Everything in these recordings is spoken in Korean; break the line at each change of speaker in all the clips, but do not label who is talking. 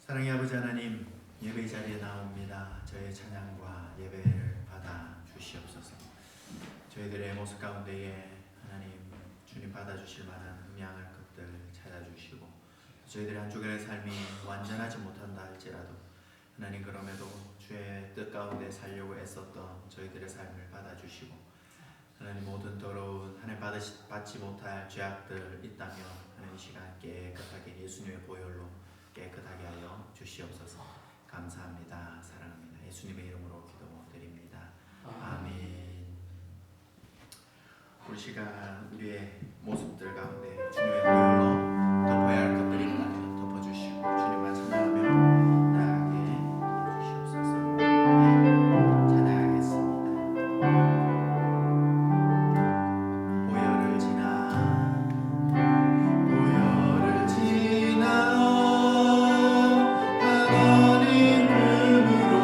사랑의 아버지 하나님, 예배 자리에 나옵니다. 저의 찬양과 예배를 받아 주시옵소서. 저희들의 모습 가운데에 하나님 주님 받아주실 만한 흠양할 것들 찾아주시고, 저희들의 한 주간의 삶이 완전하지 못한다 할지라도 하나님 그럼에도 주의 뜻 가운데 살려고 애썼던 저희들의 삶을 받아주시고, 하나님 모든 더러운 하나님 받지 못할 죄악들 있다면 하나님 이 시간 깨끗하게 예수님의 보혈로 깨끗하게 하여 주시옵소서. 감사합니다. 사랑합니다. 예수님의 이름으로 기도드립니다. 아멘. 우리 시간 우리의 모습들 가운데 주님의 보혈로 덮어야 할 것들이 있다면 덮어주시고 주님만 찬양하며 나아가게 해주시옵소서. 찬양하겠습니다.
지나 아버지 품으로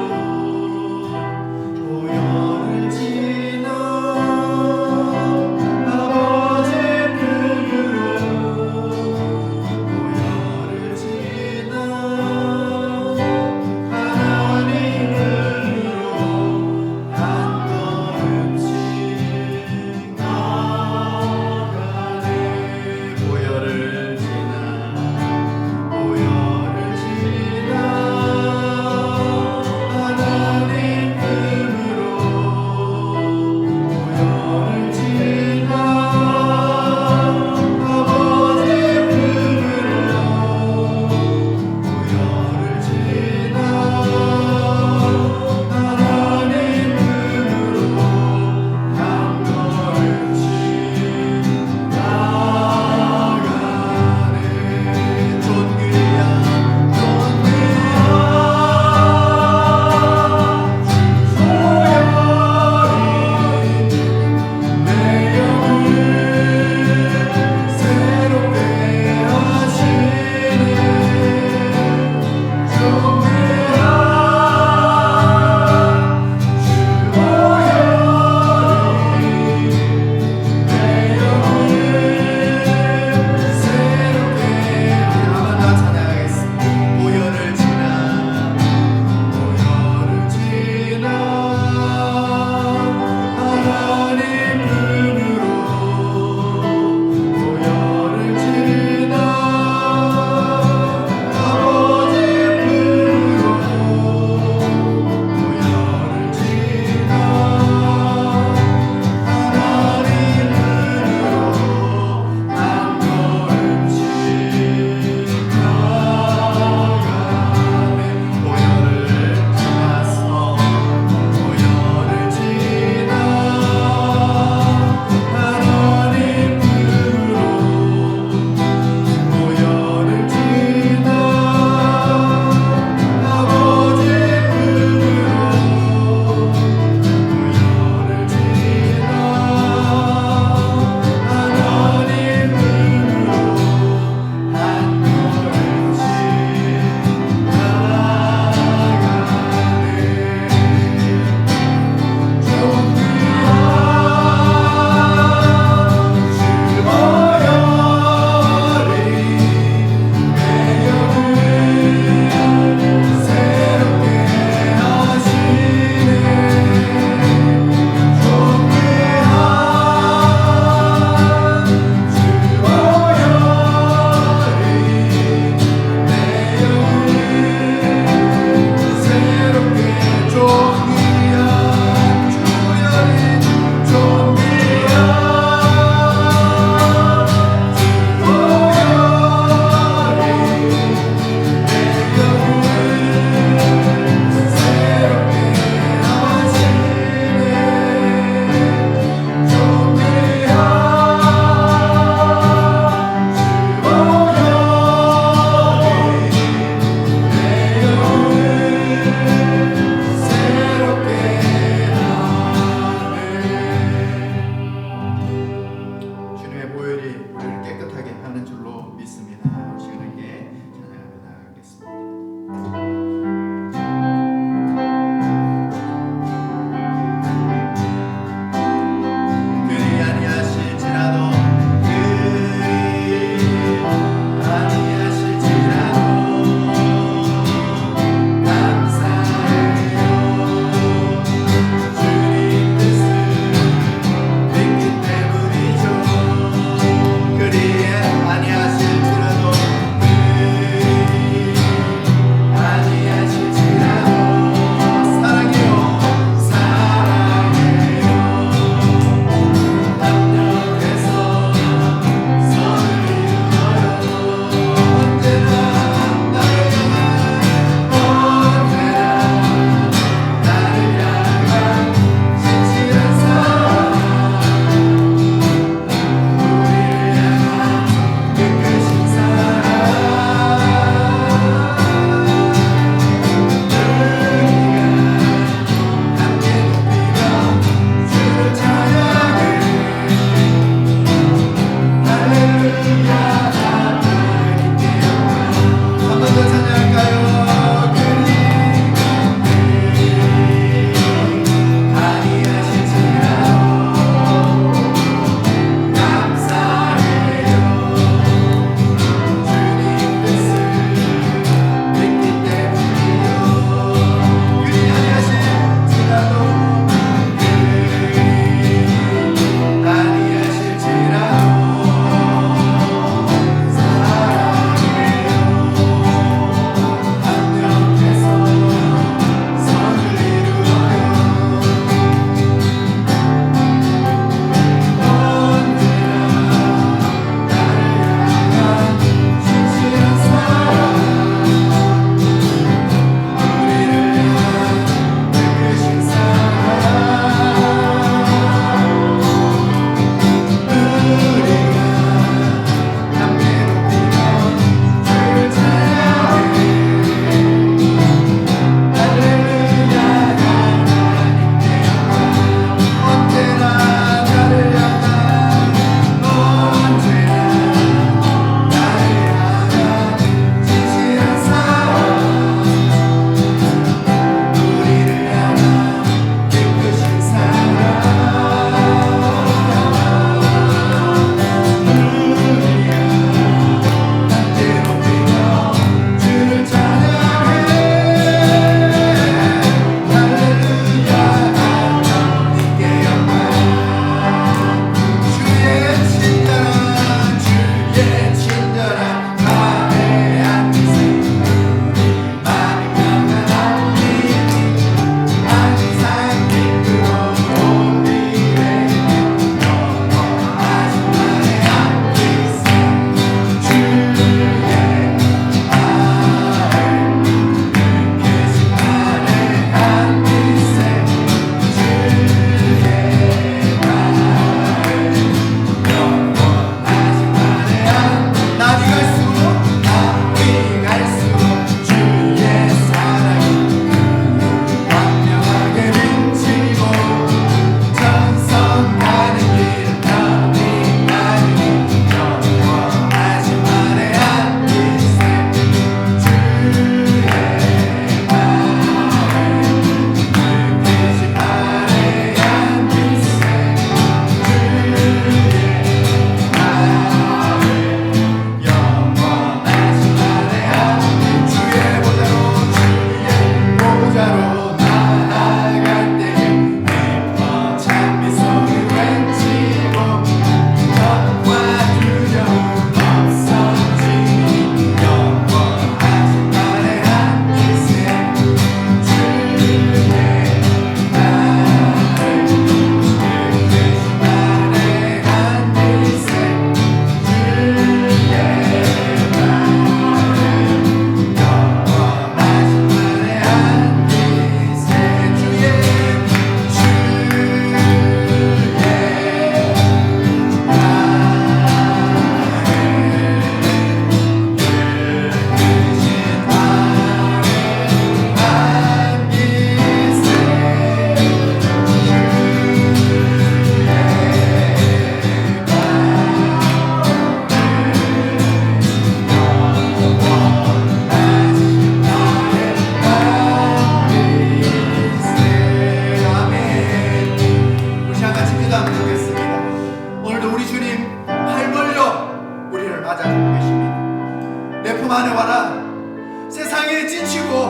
일어나라. 세상에 지치고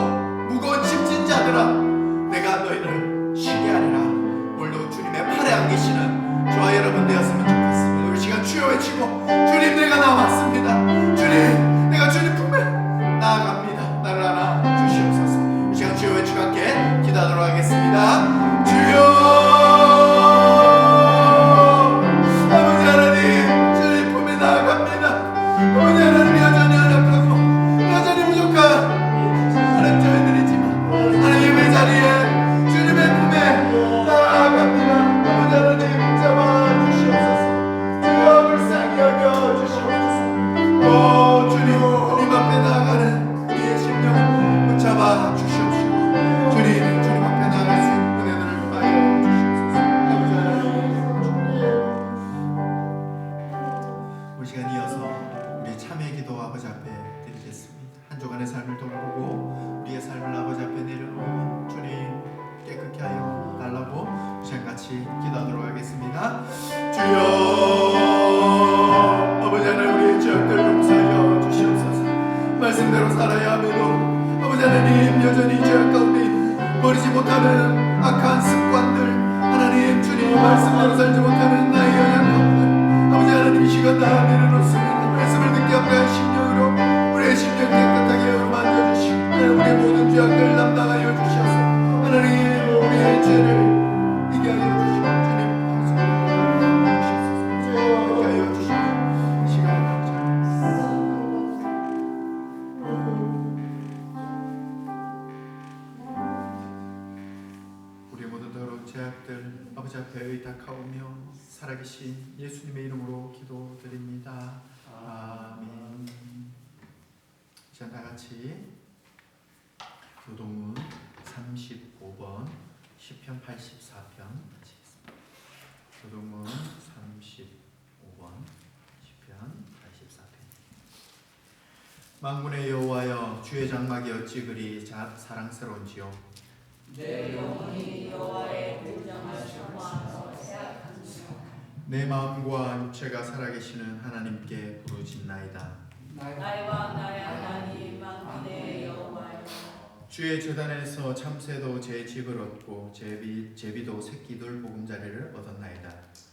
무거운 짐진 자들아, 내가 너희를 쉬게 하리라. 오늘도 주님의 팔에 안기시는 저와 여러분 되었으면 좋겠습니다. 우리 시간 주여 외치고, 주님 내가 나왔습니다. 주님 내가 주님 품에 나아갑니다. 나를 안아 주시옵소서. 이 시간 주여 외치고 함께 기도하도록 하겠습니다. 주여, 아버지 하나님, 주님 품에 나아갑니다. 아버지 하나님, 여전히 연약하고 여전히 부족한 하나님 저희들이지만 하나님 예배 자리에 주님의 품에 나아갑니다. 아버지 하나님 잡아 주시옵소서. 주여 불쌍히 여겨 주시옵소서. 오 주님 앞에 나아가는 우리의 심령 붙잡아 주시옵소서. 주님 앞에 나아갈 수 있는 은혜들을 많이 주시옵소서. 아버지 하나님, 우리 시간 이어서 우리 참회 기도 아버지 앞에 드리겠습니다. 한 주간의 삶을 돌아보고 우리의 삶을 아버지 앞에 내려놓은 주님 깨끗게 하여 달라고 이 시간 같이 기도하도록 하겠습니다. 주여, 아버지 하나님, 우리의 죄악들 용서하여 주시옵소서. 말씀대로 살아야 함에도 아버지 하나님 여전히 죄악 가운데 버리지 못하는 악한 습관들, 하나님 주님 말씀대로 살지 못하는 나의 연약함들, 아버지 하나님 이 시간 다 내려놓습니다. 말씀을 듣게 하는 심령으로 우리의 심령 깨끗하게 하여 만져주시고, 우리의 모든 죄악들을 담당하여 주셔서 하나님 우리의 죄를 이게 하여 주시고, 주님 방송을 이렇게 하여 주시고 시간을 감사합니다. 우리의 모든 더러운 죄악들 아버지 앞에 의탁하오며 살아계신 예수님의 이름으로 기도드립니다. 아멘. 자, 다같이 교동문 35번 시편 84편 하시겠습니다. 교동문 35번 시편 84편. 만군의 여호와여, 주의 장막이 어찌 그리 사랑스러운지요.
내 영혼이 여호와의 공정을 청구하며 생각하며
내 마음과 육체가 살아계시는 하나님께 부르짖나이다.
나와 나의 하나님 만군의 여호와여,
주의 제단에서 참새도 제 집을 얻고 제비도 새끼들 보금자리를 얻었나이다.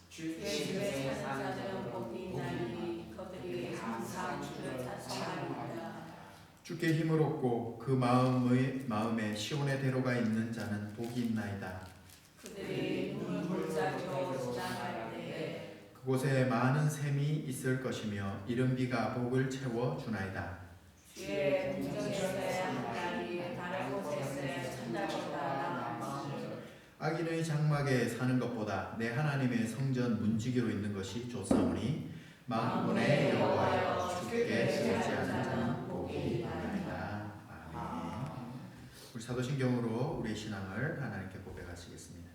주의 집에 사는 자들은 복이 있나니 그들이 항상 주를 찬송하리이다.
주께 힘을 얻고 그 마음에 시온의 대로가 있는 자는 복이 있나이다.
그들이 눈을 골짜기로 지나갈 때에
그곳에 많은 샘이 있을 것이며 이른 비가 복을 채워 주나이다.
주의 궁정에서의 한 달이 다른 곳에서의 천달보다 나은
악인의 장막에 사는 것보다 내 하나님의 성전 문지기로 있는 것이 좋사오니 만군의 여호와여, 주께 의지하는 자는 복이 있나이다. 아멘. 우리 사도신경으로 우리의 신앙을 하나님께 고백하시겠습니다.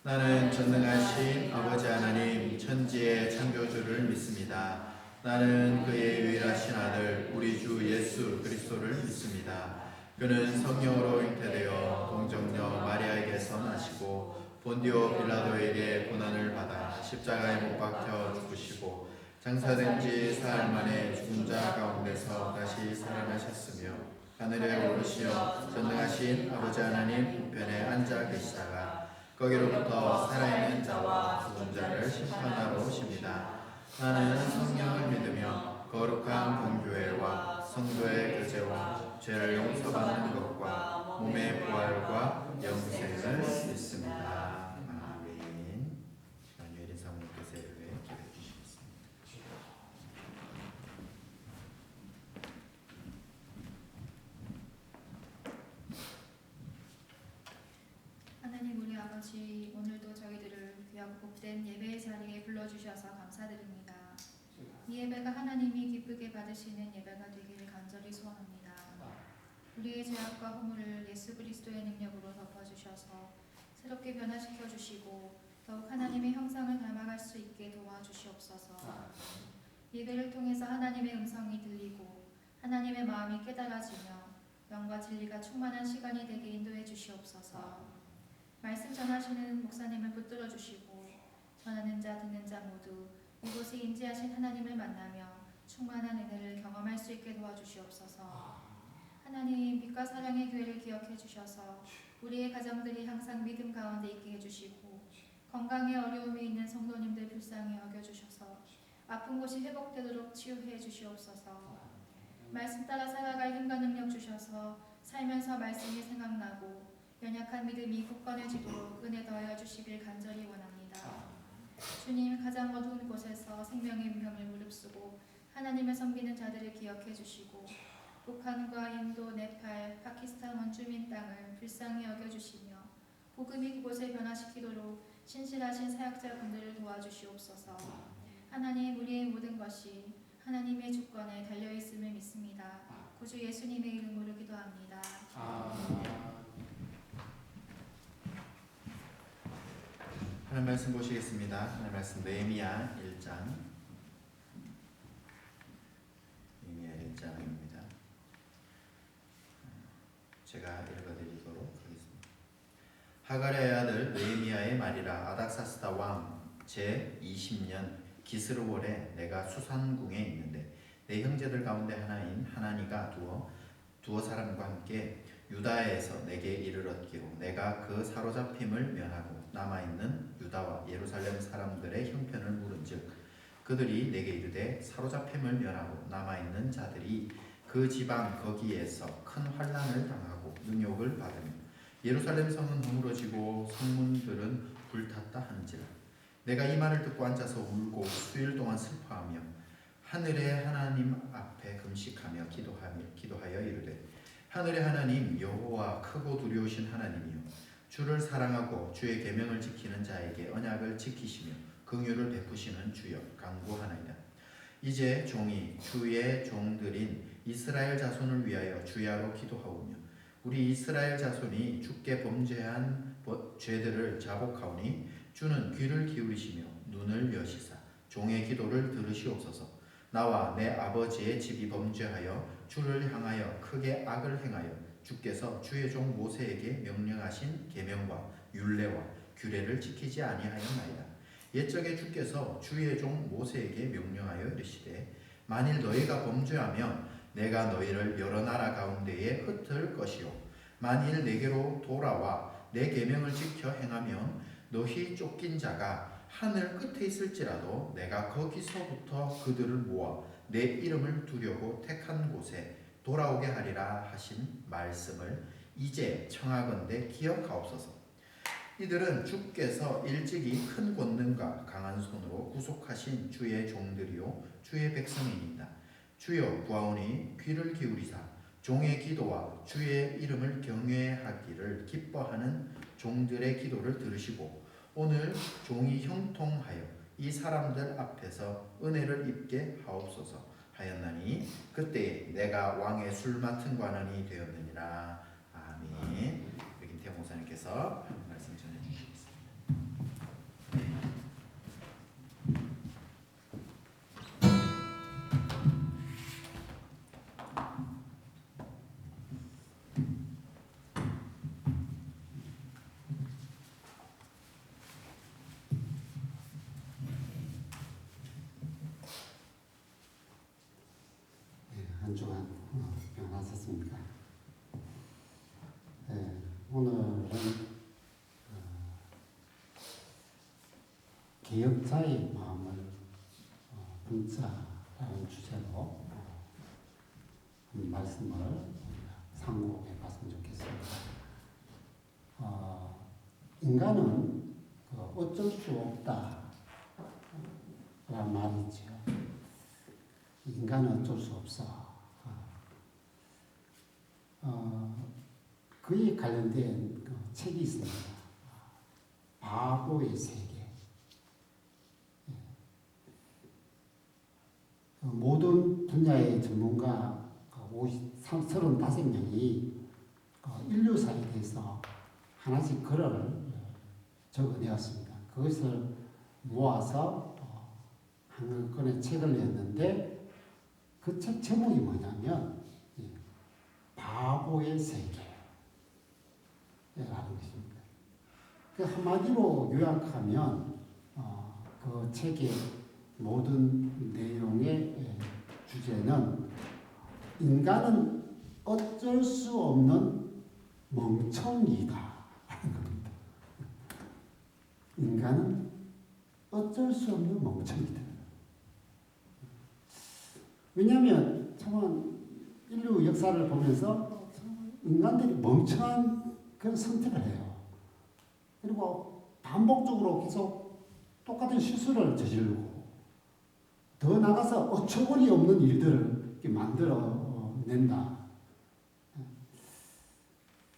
나는 전능하신 아버지 하나님 천지의 창조주를 믿습니다. 나는 그의 유일하신 아들 우리 주 예수 그리스도를 믿습니다. 그는 성령으로 잉태되어 동정녀 마리아에게서 나시고 본디오 빌라도에게 고난을 받아 십자가에 못 박혀 죽으시고 장사된 지 사흘 만에 죽은 자 가운데서 다시 살아나셨으며 하늘에 오르시어 전능하신 아버지 하나님 우편에 앉아 계시다가 거기로부터 살아있는 자와 죽은 자를 심판하러 오십니다. 나는 성령을 믿으며 거룩한 공교회와 성도의 교제와 죄를 용서받는 것과 몸의 부활과 영생을 믿습니다. 아멘. 연유일인 사모님께서 예배 기도해 주시겠습니다.
하나님 우리 아버지, 오늘도 저희들을 귀하고 복된 예배의 자리에 불러주셔서 감사드립니다. 이 예배가 하나님이 기쁘게 받으시는 예배가 되기를 간절히 소원합니다. 우리의 죄악과 허물을 예수 그리스도의 능력으로 덮어주셔서 새롭게 변화시켜 주시고 더욱 하나님의 형상을 닮아갈 수 있게 도와주시옵소서. 예배를 통해서 하나님의 음성이 들리고 하나님의 마음이 깨달아지며 영과 진리가 충만한 시간이 되게 인도해 주시옵소서. 말씀 전하시는 목사님을 붙들어 주시고 전하는 자 듣는 자 모두 이곳에 임재하신 하나님을 만나며 충만한 은혜를 경험할 수 있게 도와주시옵소서. 하나님, 빛과 사랑의 교회를 기억해 주셔서 우리의 가정들이 항상 믿음 가운데 있게 해주시고 건강에 어려움이 있는 성도님들 불쌍히 여겨주셔서 아픈 곳이 회복되도록 치유해 주시옵소서. 말씀 따라 살아갈 힘과 능력 주셔서 살면서 말씀이 생각나고 연약한 믿음이 굳건해지도록 은혜 더하여 주시길 간절히 원합니다. 주님, 가장 어두운 곳에서 생명의 위험을 무릅쓰고 하나님을 섬기는 자들을 기억해 주시고 북한과 인도, 네팔, 파키스탄 원주민 땅을 불쌍히 여겨주시며 복음이 그곳을 변화시키도록 신실하신 사역자분들을 도와주시옵소서. 하나님, 우리의 모든 것이 하나님의 주권에 달려있음을 믿습니다. 구주 예수님의 이름으로 기도합니다.
하나님 말씀 보시겠습니다. 하나님 말씀 느헤미야 1장. 느헤미야 1장입니다. 제가 읽어드리도록 하겠습니다. 하가랴의 아들 느헤미야의 말이라. 아닥사스다 왕 제 20년 기스르월에 내가 수산궁에 있는데 내 형제들 가운데 하나인 하나니가 두어 사람과 함께 유다에서 내게 이르렀기로 내가 그 사로잡힘을 면하고 남아있는 유다와 예루살렘 사람들의 형편을 물은즉 그들이 내게 이르되 사로잡힘을 면하고 남아있는 자들이 그 지방 거기에서 큰 환난을 당하고 능욕을 받으며 예루살렘 성은 허물어지고 성문들은 불탔다 하는지라. 내가 이 말을 듣고 앉아서 울고 수일 동안 슬퍼하며 하늘의 하나님 앞에 금식하며 기도하여 이르되 하늘의 하나님 여호와 크고 두려우신 하나님이여 주를 사랑하고 주의 계명을 지키는 자에게 언약을 지키시며 긍휼을 베푸시는 주여 간구하나이다. 이제 종이 주의 종들인 이스라엘 자손을 위하여 주야로 기도하오며 우리 이스라엘 자손이 주께 범죄한 죄들을 자복하오니 주는 귀를 기울이시며 눈을 여시사 종의 기도를 들으시옵소서. 나와 내 아버지의 집이 범죄하여 주를 향하여 크게 악을 행하여 주께서 주의 종 모세에게 명령하신 계명과 율례와 규례를 지키지 아니하였나이다. 옛적에 주께서 주의 종 모세에게 명령하여 이르시되 만일 너희가 범죄하면 내가 너희를 여러 나라 가운데에 흩을 것이요 만일 내게로 돌아와 내 계명을 지켜 행하면 너희 쫓긴 자가 하늘 끝에 있을지라도 내가 거기서부터 그들을 모아 내 이름을 두려고 택한 곳에 돌아오게 하리라 하신 말씀을 이제 청하건대 기억하옵소서. 이들은 주께서 일찍이 큰 권능과 강한 손으로 구속하신 주의 종들이요 주의 백성이니이다. 주여 구하오니 귀를 기울이사 종의 기도와 주의 이름을 경외하기를 기뻐하는 종들의 기도를 들으시고 오늘 종이 형통하여 이 사람들 앞에서 은혜를 입게 하옵소서 하였나니 그때 내가 왕의 술 맡은 관원이 되었느니라. 아멘. 김태형 목사님께서 말씀 전해주시겠습니다.
한 주간 평안하셨습니까? 오늘은 개혁자의 마음을 품자라는 주제로 말씀을 상고해 봤으면 좋겠습니다. 인간은 어쩔 수 없다라는 말이 있죠. 인간은 어쩔 수 없어. 그에 관련된 책이 있습니다. 바보의 세계. 모든 분야의 전문가 35명이 인류사에 대해서 하나씩 글을 적어내었습니다. 그것을 모아서 한 권의 책을 냈는데 그 책 제목이 뭐냐면 바보의 세계라는 것입니다. 그 한마디로 요약하면 그 책의 모든 내용의 주제는 인간은 어쩔 수 없는 멍청이다 하는 겁니다. 인간은 어쩔 수 없는 멍청이다. 왜냐하면 참 인류 역사를 보면서 인간들이 멍청한 그런 선택을 해요. 그리고 반복적으로 계속 똑같은 실수를 저지르고 더 나가서 어처구니 없는 일들을 이렇게 만들어 낸다.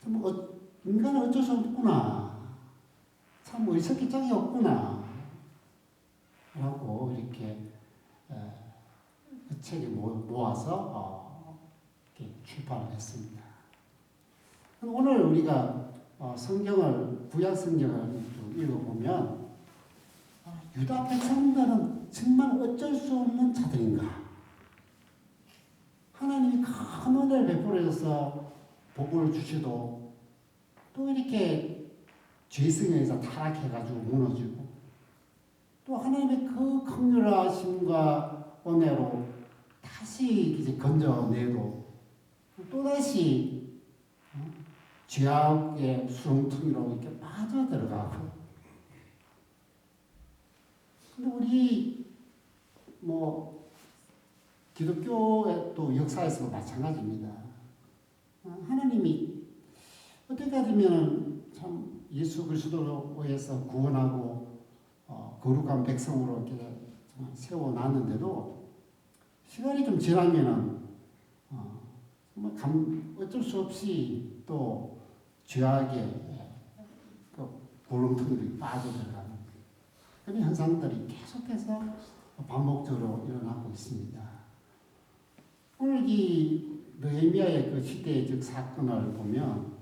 참 인간은 어쩔 수 없구나. 참 의석기 짝이 없구나. 라고 이렇게 그 책에 모아서 이렇게 출판을 했습니다. 오늘 우리가 성경을 구약 성경을 읽어보면 유다 백성들은 정말 어쩔 수 없는 자들인가? 하나님이 큰 은혜를 베풀어서 복을 주시도 또 이렇게 죄성에서 타락해가지고 무너지고 또 하나님의 그 긍휼하심과 은혜로 다시 이제 건져내도 또다시 죄악의 수렁텅이로 이렇게 빠져들어가고. 근데 우리 기독교의 또 역사에서도 마찬가지입니다. 하나님이 어떻게까지면 참 예수 그리스도로 의해서 구원하고 거룩한 백성으로 이렇게 세워놨는데도 시간이 좀 지나면은 정말 어쩔 수 없이 또 죄악의 구렁텅이로 빠져들어가는 그런 현상들이 계속해서 반복적으로 일어나고 있습니다. 오늘 이 느헤미야의 그 시대적 사건을 보면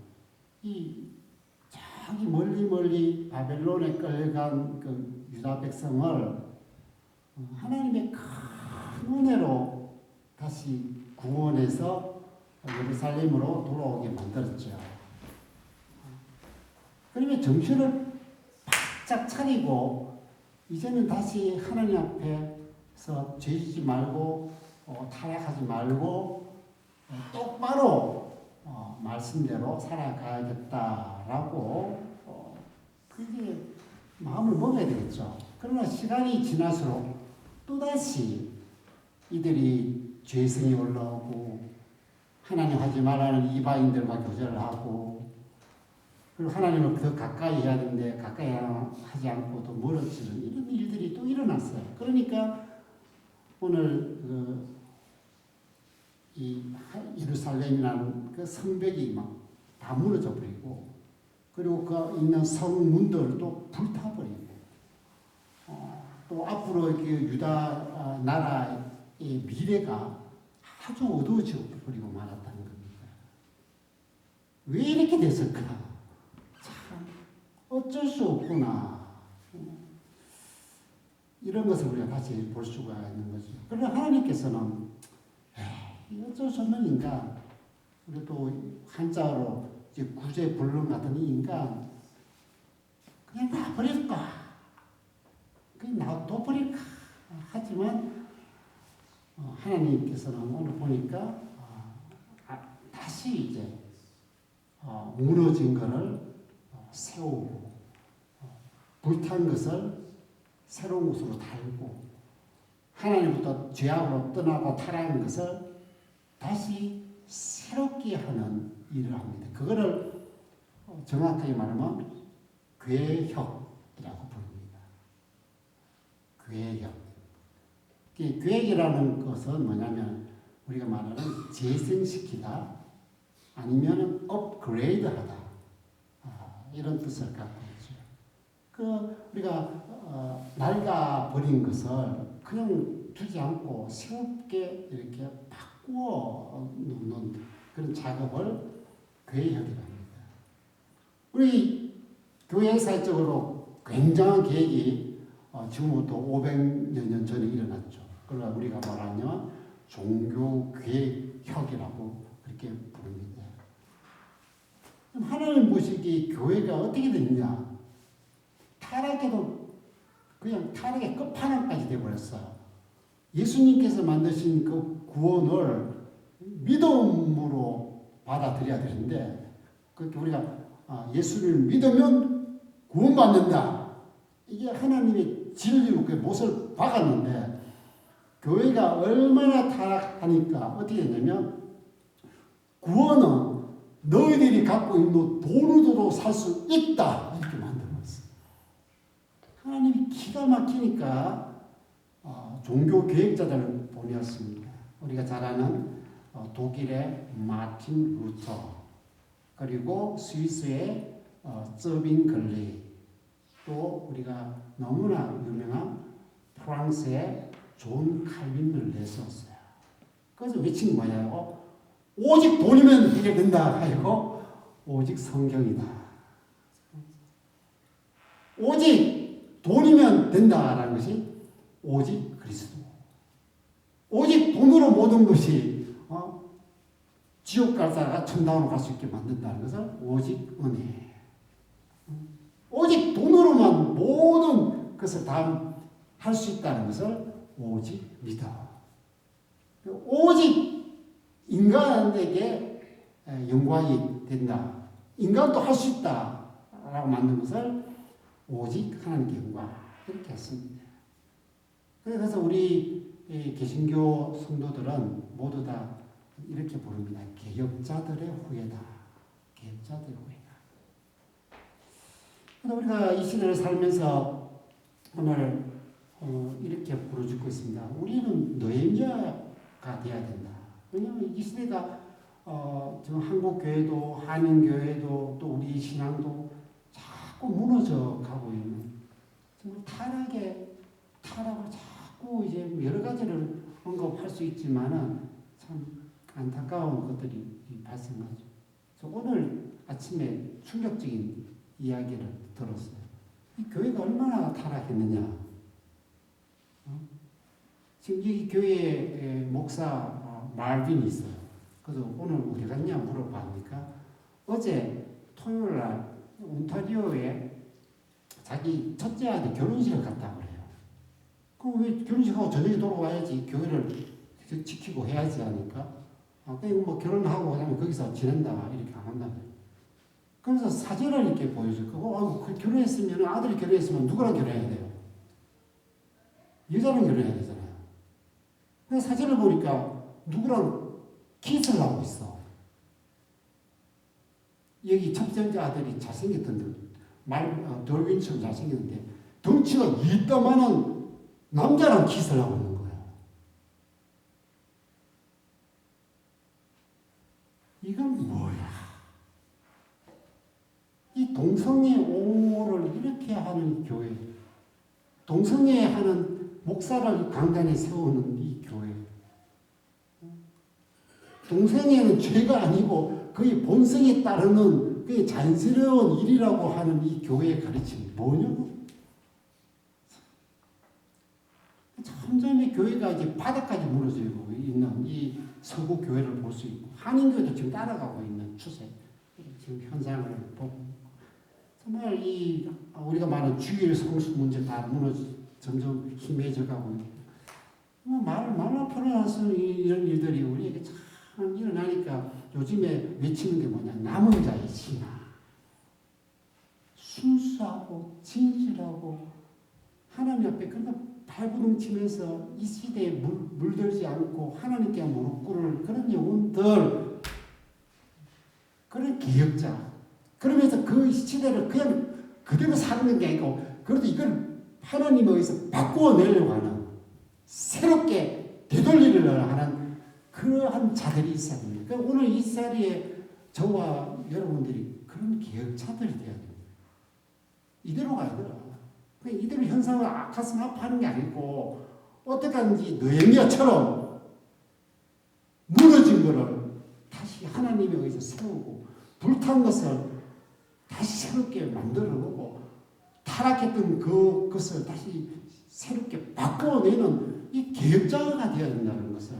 저기 멀리 바벨론에 끌려간 그 유다 백성을 하나님의 큰 은혜로 다시 구원해서 예루살렘으로 돌아오게 만들었죠. 그러면 정신을 바짝 차리고 이제는 다시 하나님 앞에서 죄지지 말고 타락하지 말고 똑바로 말씀대로 살아가야겠다라고 그게 마음을 먹어야 되겠죠. 그러나 시간이 지날수록 또다시 이들이 죄성이 올라오고 하나님 하지 말라는 이방인들과 교제를 하고 그리고 하나님을 더 가까이 해야 되는데 가까이 하지 않고 또 멀어지는 이런 일들이 또 일어났어요. 그러니까 오늘 이 예루살렘이라는 그 성벽이 막 다 무너져 버리고 그리고 그 있는 성문들도 불타버리고 또 앞으로 그 유다 나라의 미래가 아주 어두워져 버리고 말았다는 겁니다. 왜 이렇게 됐을까? 참 어쩔 수 없구나. 이런 것을 우리가 다시 볼 수가 있는 거죠. 그러나 하나님께서는 어쩔 수 없는 인간, 그리고 또 한자로 이제 구제불능 같은 이 인간 그냥 놔버릴까? 그냥 놔둬버릴까? 하지만 하나님께서는 오늘 보니까 다시 이제 무너진 것을 세우고 불탄 것을 새로운 곳으로 달고 하나님부터 죄악으로 떠나고 타락한 것을 다시 새롭게 하는 일을 합니다. 그거를 정확하게 말하면 괴혁이라고 부릅니다. 괴혁. 괴획이라는 것은 뭐냐면 우리가 말하는 재생시키다 아니면 업그레이드하다 이런 뜻을 갖고 있죠. 우리가 낡아 버린 것을 그냥 두지 않고 새롭게 이렇게 바꾸어 놓는 그런 작업을 괴획이라고 합니다. 우리 교회 사회적으로 굉장한 계획이 지금부터 500년 전에 일어났죠. 그러나 우리가 말하면 종교개혁이라고 그렇게 부릅니다. 하나님 보시기에 교회가 어떻게 됐냐? 타락해도 그냥 타락의 끝판왕까지 되어버렸어요. 예수님께서 만드신 그 구원을 믿음으로 받아들여야 되는데 그렇게 우리가 예수를 믿으면 구원받는다. 이게 하나님의 진리로 그 못을 박았는데 교회가 얼마나 타락하니까 어떻게 되냐면 구원은 너희들이 갖고 있는 돈으로도 살 수 있다 이렇게 만들었어. 하나님이 기가 막히니까 종교 계획자들을 보내었습니다. 우리가 잘 아는 독일의 마틴 루터, 그리고 스위스의 쩌빙 글리, 또 우리가 너무나 유명한 프랑스의 존 칼빈을 내세웠어요. 그래서 외친 뭐냐고 오직 돈이면 해결된다 하고 오직 성경이다. 오직 돈이면 된다라는 것이 오직 그리스도. 오직 돈으로 모든 것이 지옥 갈 사람가 천당으로 갈 수 있게 만든다는 것을 오직 은혜. 오직 돈으로만 모든 것을 다 할 수 있다는 것을 오직 믿어. 오직 인간에게 영광이 된다. 인간도 할 수 있다라고 만든 것을 오직 하나님께 영광 이렇게 했습니다. 그래서 우리 개신교 성도들은 모두 다 이렇게 부릅니다. 개혁자들의 후예다. 개혁자들의 후예다. 그래서 우리가 이 시대를 살면서 오늘 이렇게 부르짖고 있습니다. 우리는 느헤미야가 되어야 된다. 왜냐하면 이 시대가 지금 한국 교회도 한인 교회도 또 우리 신앙도 자꾸 무너져 가고 있는 정말 타락을 자꾸 이제 여러 가지를 언급할 수 있지만은 참 안타까운 것들이 발생하죠. 그래서 오늘 아침에 충격적인 이야기를 들었어요. 이 교회가 얼마나 타락했느냐. 지금 이 교회의 목사 말빈이 있어요. 그래서 오늘 어디 갔냐 물어보니까 어제 토요일 날 온타리오에 자기 첫째 아들 결혼식을 갔다 그래요. 그럼 왜 결혼식하고 저녁에 돌아와야지 교회를 지키고 해야지 하니까 그냥 뭐 결혼하고 그다음에 거기서 지낸다 이렇게 안 한다. 그래서 사진을 이렇게 보여주고 결혼했으면 아들이 결혼했으면 누구랑 결혼해야 돼요? 여자랑 결혼해야 되잖아요. 근데 사진을 보니까 누구랑 키스를 하고 있어. 여기 첫 번째 아들이 잘생겼던데 돌빈처럼 잘생겼는데 덩치가 이따만한 남자랑 키스를 하고 있는 거야. 이건 뭐야? 이 동성애 옹호를 이렇게 하는 교회, 동성애 하는 목사를 강단에 세우는 이 교회. 동성애는 죄가 아니고 그의 본성에 따르는 그의 자연스러운 일이라고 하는 이 교회의 가르침이 뭐냐고? 점점 이 교회가 이제 바닥까지 무너지고 있는 이 서구 교회를 볼 수 있고 한인교회도 지금 따라가고 있는 추세, 지금 현상을 보고 정말 이 우리가 말하는 주일 성수 문제 다 점점 희미해져 가고 있고 말로 풀어놔서 이런 일들이 우리에게 참 일어나니까 요즘에 외치는 게 뭐냐 남은 자의 신앙, 순수하고 진실하고 하나님 앞에 그냥 발부둥치면서 이 시대에 물들지 않고 하나님께 무릎 꿇을 그런 영혼들, 그런 개혁자. 그러면서 그 시대를 그냥 그대로 사는 게 아니고 그래도 이걸 하나님에 의해서 바꾸어내려고 하는, 새롭게 되돌리려고 하는 그러한 자들이 있어야 됩니다. 그러니까 오늘 이 자리에 저와 여러분들이 그런 개혁자들이 되어야 됩니다. 이대로 가야 돼요. 이대로 현상을 가슴 아파하는 게 아니고 어떻게 하는지 느헤미야처럼 무너진 것을 다시 하나님에 의해서 세우고 불탄 것을 다시 새롭게 만들어보고 타락했던 그것을 다시 새롭게 바꿔내는 이 개혁자가 되어야 된다는 것을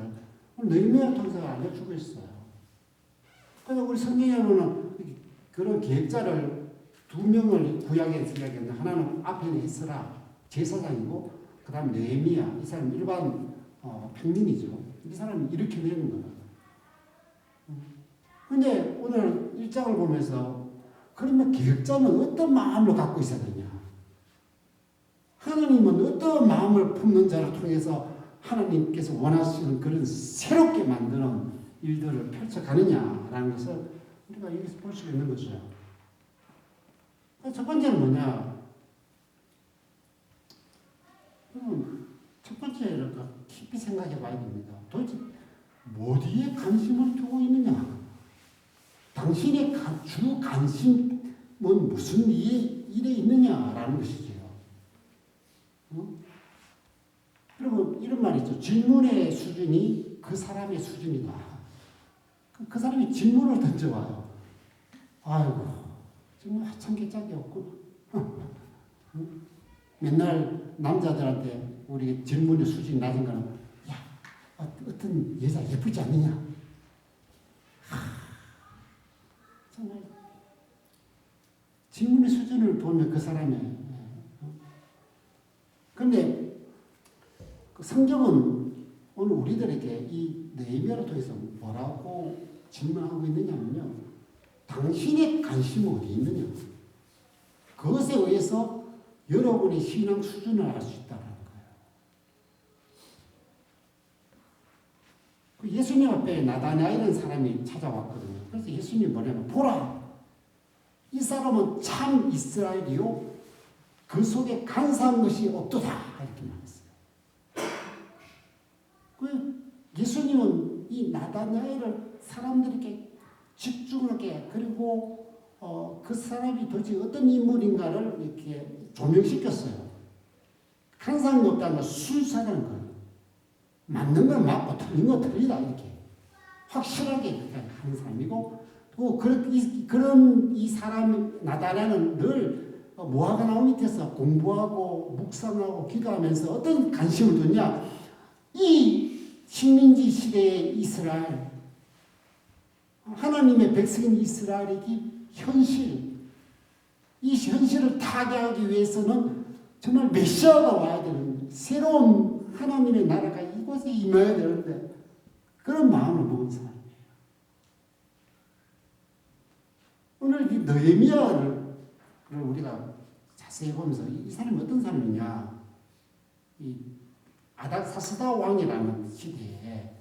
느헤미야 통해서 알려주고 있어요. 그래서 우리 성경에는 그런 개혁자를 두 명을 구약에서 이야기했는데 하나는 아벤 에스라 제사장이고 그 다음에 느헤미야 이 사람 일반 평민이죠. 이 사람은 이렇게 되는 거예요. 근데 오늘 1장을 보면서 그러면 개혁자는 어떤 마음을 갖고 있어야 되냐? 하나님은 어떤 마음을 품는 자를 통해서 하나님께서 원하시는 그런 새롭게 만드는 일들을 펼쳐가느냐라는 것을 우리가 여기서 볼 수 있는 거죠. 첫 번째는 뭐냐? 첫 번째를 깊이 생각해 봐야 됩니다. 도대체 어디에 관심을 두고 있느냐? 당신의 주 관심은 무슨 일에 있느냐라는 것이죠. 그리고 이런 말이 있죠. 질문의 수준이 그 사람의 수준이다. 그 사람이 질문을 던져와요. 아이고, 정말 하찮게 짝이 없구나. 맨날 남자들한테 우리 질문의 수준이 낮은 거는 야, 어떤 여자 예쁘지 않느냐? 정말 질문의 수준을 보면 그 사람의 그런데 성경은 오늘 우리들에게 이 네헤미야를 통해서 뭐라고 질문하고 있느냐면요. 당신의 관심이 어디 있느냐. 그것에 의해서 여러분의 신앙 수준을 알 수 있다는 거예요. 예수님 앞에 나다나엘이라는 사람이 찾아왔거든요. 그래서 예수님이 뭐냐면 보라. 이 사람은 참 이스라엘이요. 그 속에 간사한 것이 없도다. 이렇게 말했어요. 예수님은 이 나다나엘을 사람들에게 집중하게 그리고 그 사람이 도대체 어떤 인물인가를 이렇게 조명시켰어요. 간사한 게 없다는 건 순수하다는 거예요. 맞는 건 맞고 틀린 건 틀리다 이렇게 확실하게 하는 사람이고 또 그런 이 사람 나다나엘은 늘 모아가 나무 밑에서 공부하고 묵상하고 기도하면서 어떤 관심을 뒀냐. 이 식민지 시대의 이스라엘 하나님의 백성인 이스라엘이 현실 이 현실을 타개하기 위해서는 정말 메시아가 와야 되는 새로운 하나님의 나라가 이곳에 임해야 되는데 그런 마음을 먹은 사람이에요. 오늘 이 느헤미야를 우리가 자세히 보면서 이 사람이 어떤 사람이냐 이 아닥사스다 왕이라는 시대에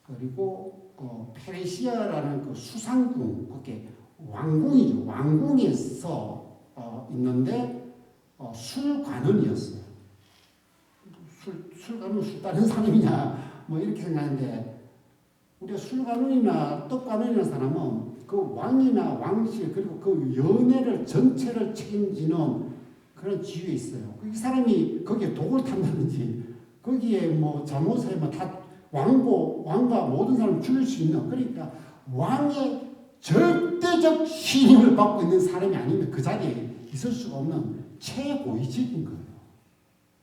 그리고 페르시아라는 그 수상궁 그게 왕궁이죠. 왕궁에서 있는데 술관원이었어요. 술관원 술 따는 사람이냐 뭐 이렇게 생각하는데 우리가 술관원이나 떡관원이라는 사람은 그 왕이나 왕실 그리고 그 연회를 전체를 책임지는 그런 지위에 있어요. 이 사람이 거기에 독을 탄다든지 거기에 뭐 잘못을 하면 다 왕과 모든 사람을 죽일 수 있는 그러니까 왕의 절대적 신임을 받고 있는 사람이 아니면 그 자리에 있을 수가 없는 최고위직인 거예요.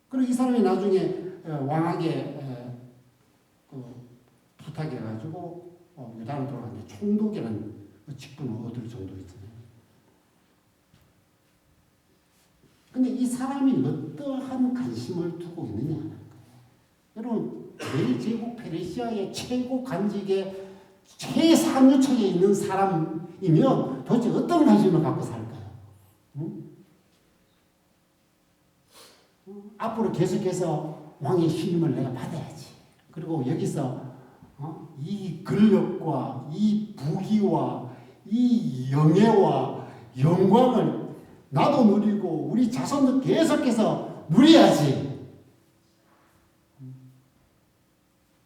그리고 이 사람이 나중에 왕에게 부탁해가지고 유다로 돌아가는데 총독이라는 직분을 얻을 정도 있잖아요. 근데 이 사람이 어떠한 관심을 두고 있느냐 하는 거예요. 여러분 대제국 페르시아의 최고 관직에 최상류층에 있는 사람이면 도대체 어떤 관심을 갖고 살까요? 앞으로 계속해서 왕의 신임을 내가 받아야지. 그리고 여기서 이 권력과 이 부귀와 이 영예와 영광을 나도 누리고 우리 자손도 계속해서 누려야지.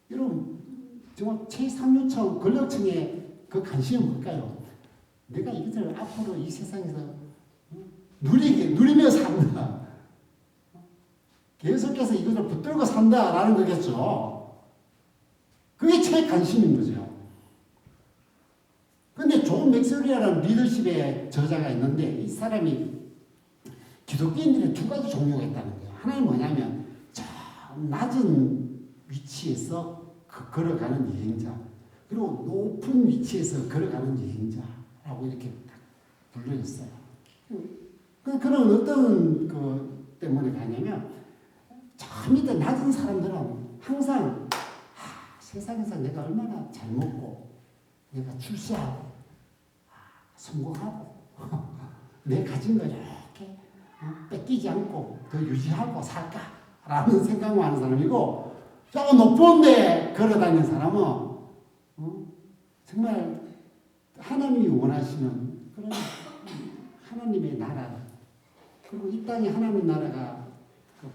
여러분 정말 최상류층 권력층의 그 관심은 뭘까요? 내가 이것을 앞으로 이 세상에서 누리며 산다. 계속해서 이것을 붙들고 산다라는 거겠죠. 그게 최관심인 거죠. 그런데 존 맥스웰이라는 리더십의 저자가 있는데 이 사람이 기독교인들의 두 가지 종류가 있다는 거예요. 하나는 뭐냐면 저 낮은 위치에서 걸어가는 여행자 그리고 높은 위치에서 걸어가는 여행자라고 이렇게 분류했어요. 그런 어떤 그 때문에 가냐면 저 밑에 낮은 사람들은 항상 세상에서 내가 얼마나 잘 먹고 내가 출세하고 성공하고 내 가진 거 이렇게 뺏기지 않고 더 유지하고 살까라는 생각만 하는 사람이고, 저 높은 데 걸어다니는 사람은 정말 하나님이 원하시는 그런 하나님의 나라, 그리고 이 땅에 하나님의 나라가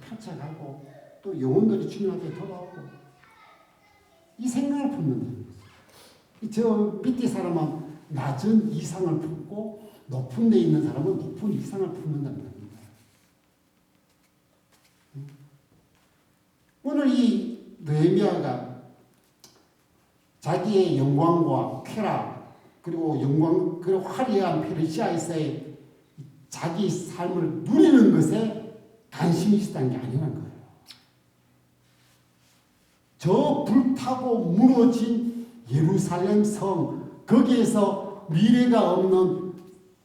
펼쳐가고 또 영혼들이 주님 앞에 돌아오고 이 생각을 품는다는 거죠. 저 밑에 사람은 낮은 이상을 품고 높은 데 있는 사람은 높은 이상을 품는다는 겁니다. 오늘 이 느헤미야가 자기의 영광과 쾌락 그리고 영광 그리고 화려한 페르시아에서의 자기 삶을 누리는 것에 관심이 있었다는 게 아니라는 거예요. 저 불타고 무너진 예루살렘 성, 거기에서 미래가 없는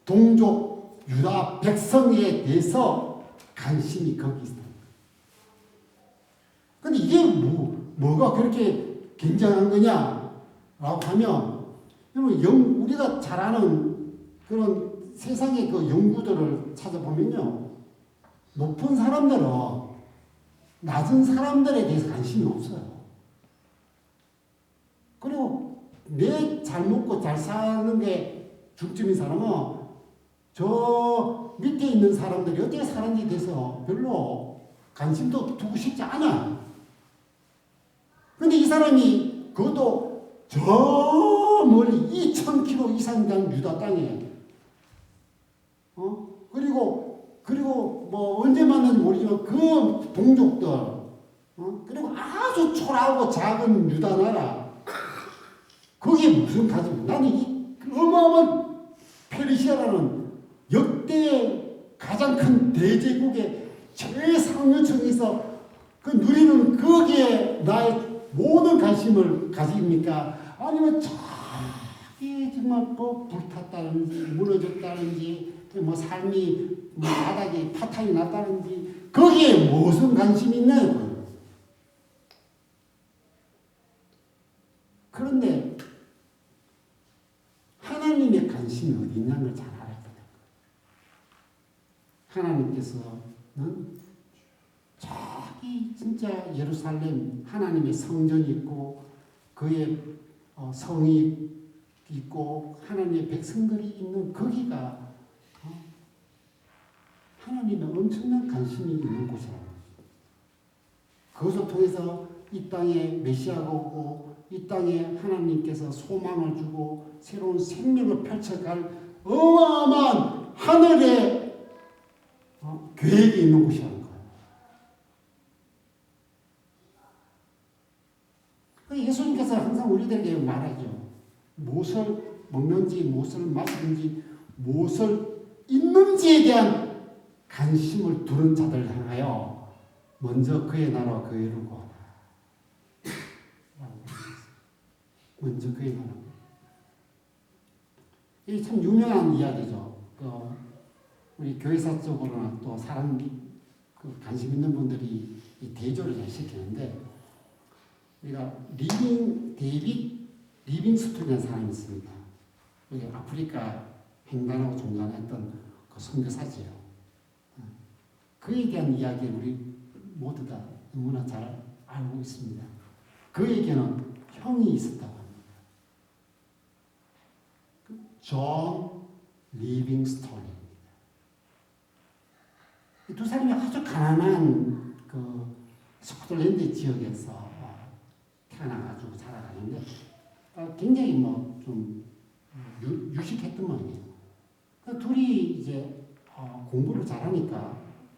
동족 유다 백성에 대해서 관심이 거기 있어요. 근데 이게 뭐가 그렇게 굉장한 거냐라고 하면, 우리가 잘 아는 그런 세상의 그 연구들을 찾아보면요, 높은 사람들은 낮은 사람들에 대해서 관심이 없어요. 그리고 내 잘 먹고 잘 사는 게 중점인 사람은 저 밑에 있는 사람들이 어떻게 사는지에 대해서 별로 관심도 두고 싶지 않아. 근데 이 사람이 그것도 저 멀리 2,000km 이상 된 유다 땅에 그리고 뭐 언제 만났는지 모르지만 그 동족들 그리고 아주 초라하고 작은 유다 나라, 거기에 무슨 가슴, 나는 이 어마어마한 페르시아라는 역대 가장 큰 대제국의 최상류층에서 그 누리는 거기에 나의 모든 관심을 가집니까? 아니면 저기 정말 뭐 불탔다든지 무너졌다든지 뭐 삶이 뭐 바닥에 파탄이 났다든지 거기에 무슨 관심이 있나요? 그런데 하나님의 관심이 어디 있냐는 걸 잘 알아야 돼요. 하나님께서는 저기 진짜 예루살렘 하나님의 성전이 있고 그의 성이 있고 하나님의 백성들이 있는 거기가 하나님의 엄청난 관심이 있는 곳이라고. 그것을 통해서 이 땅에 메시아가 오고 이 땅에 하나님께서 소망을 주고 새로운 생명을 펼쳐갈 어마어마한 하늘의 계획이 있는 곳이라는 거예요. 예수님께서 항상 우리들에게 말하죠. 무엇을 먹는지 무엇을 마시는지 무엇을 입는지에 대한 관심을 두는 자들 향하여 먼저 그의 나라와 그의 의를 구하라. 먼저 그의 나라. 이게 참 유명한 이야기죠. 우리 교회사적으로나 또 사람 관심 있는 분들이 이 대조를 잘 시키는데, 우리가 데이빗 리빙스톤이라는 사람이 있습니다. 여기 아프리카 횡단하고 종단했던 그 선교사지요. 그에 대한 이야기를 우리 모두 다 너무나 잘 알고 있습니다. 그에게는 형이 있었다고 합니다. 존 리빙스톤입니다. 이 두 사람이 아주 가난한 그 스코틀랜드 지역에서 태어나가지고 자라가는데 굉장히 뭐 좀 유식했던 모양이에요. 그 둘이 이제 공부를 잘하니까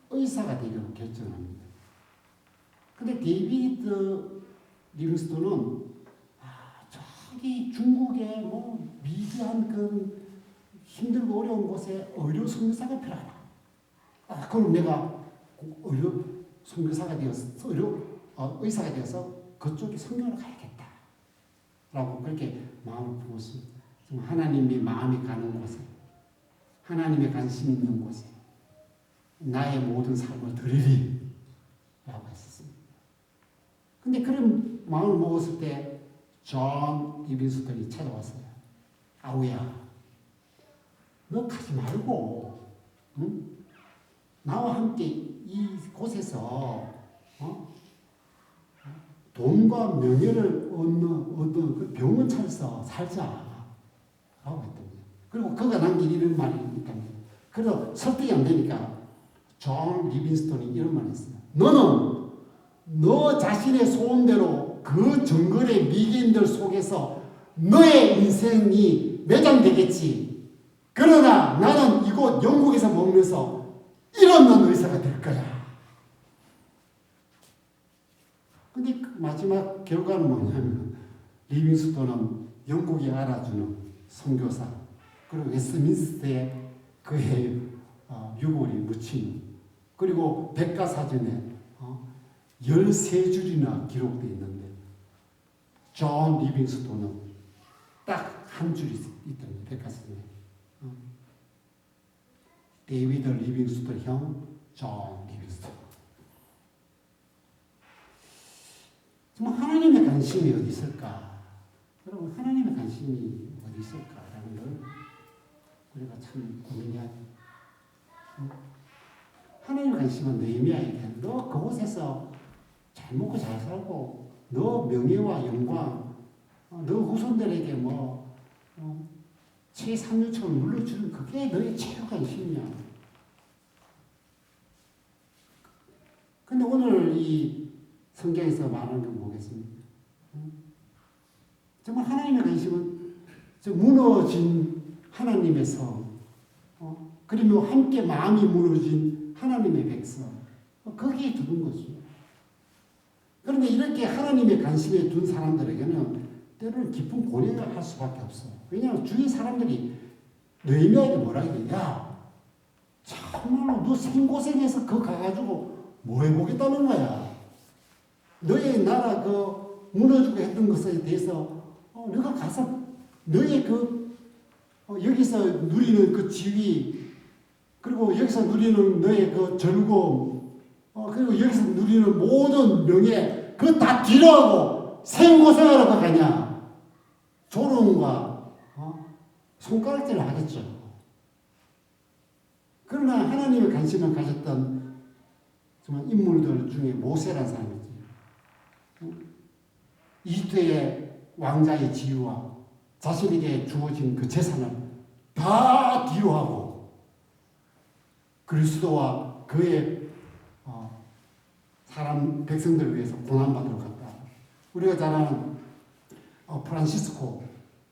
의사가 되기로 결정합니다. 근데 데이비드 리빙스톤은 저기 중국의 뭐 미지한 그 힘들고 어려운 곳에 의료 선교사가 필요하다. 그럼 내가 의료 선교사가 되어서 의사가 되어서 그쪽에 선교를 가야겠다. 라고 그렇게 마음을 품었습니다. 하나님의 마음이 가는 곳에, 하나님의 관심 있는 곳에 나의 모든 삶을 드리리 라고 했었습니다. 근데 그런 마음을 먹었을 때 존 리빙스턴이 찾아왔어요. 아우야, 너 가지 말고, 응? 나와 함께 이곳에서 돈과 명예를 얻는 그 병원 차려서 살자. 라고 했던 거예요. 그리고 그가 남긴 이런 말이 있답니다. 그래서 설득이 안 되니까 존 리빙스턴이 이런 말을 했어요. 너는 너 자신의 소원대로 그 정글의 미개인들 속에서 너의 인생이 매장되겠지. 그러나 나는 이곳 영국에서 머물면서 일없는 의사가 될 거야. 근데 그 마지막 결과는 뭐냐면 리빙스턴은 영국이 알아주는 선교사 그리고 웨스트민스터에 그의 유골이 묻힌 그리고 백과사전에 13줄이나 기록되어 있는데 존 리빙스턴은 딱 한 줄이 있답니다. 백과사전에 데이비드 리빙스턴 형 존 리빙스턴. 정말 하나님의 관심이 어디 있을까? 여러분 하나님의 관심이 어디 있을까라는 걸 우리가 참 고민해야 돼요. 하나님의 관심은 느헤미야에게 너 그곳에서 잘 먹고 잘 살고 너 명예와 영광 너 후손들에게 최상류층을 물려주는 그게 너의 최고 관심이야. 근데 오늘 이 성경에서 말하는 건 뭐겠습니까? 정말 하나님의 관심은 무너진 하나님의 성, 그리고 함께 마음이 무너진 하나님의 백성, 거기에 두는 거죠. 그런데 이렇게 하나님의 관심에 둔 사람들에게는 때로는 깊은 고뇌를 할 수밖에 없어요. 왜냐하면 주위 사람들이 느헤미야에게 뭐라 해야 돼? 야, 정말로 너 생고생해서 그거 가가지고 뭐 해보겠다는 거야. 너의 나라 그 무너지고 했던 것에 대해서 너가 가서 너의 여기서 누리는 그 지위 그리고 여기서 누리는 너의 그 즐거움 그리고 여기서 누리는 모든 명예 그거 다 뒤로하고 생고생하라고 가냐. 조롱과 손가락질을 하겠죠. 그러나 하나님의 관심을 가졌던 정말 인물들 중에 모세라는 사람이 있어요. 이집트의 왕자의 지위와 자신에게 주어진 그 재산을 다 뒤로하고 그리스도와 그의 사람 백성들을 위해서 고난받으러 갔다. 우리가 잘 아는 프란시스코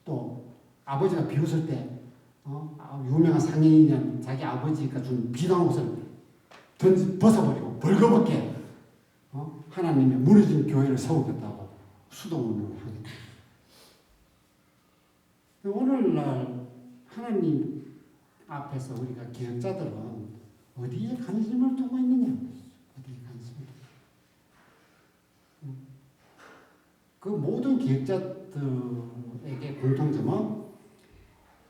또 아버지가 비웃을 때 유명한 상인이냐 자기 아버지가 준 비단 옷을 벗어버리고 벌거벗게 하나님의 무너진 교회를 세우겠다고 수동원을 하게 됩니다. 오늘날 하나님 앞에서 우리가 기억자들은 어디에 관심을 두고 있느냐? 어디에 관심을 두고. 그 모든 기억자들에게 공통점은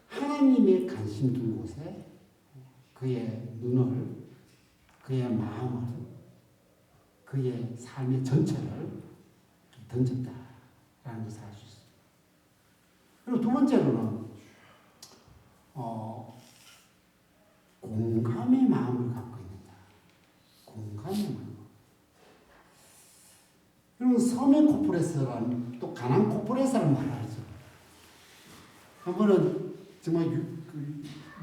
하나님의 관심 둔 곳에 그의 눈을, 그의 마음을, 그의 삶의 전체를 던졌다라는 것을 알 수 있습니다. 그리고 두 번째로는 공감의 마음을 갖고 있는다. 공감의 마음. 그리고 서메 코프레스라는 또 가난 코프레스라는 말을 하죠. 한 번은 정말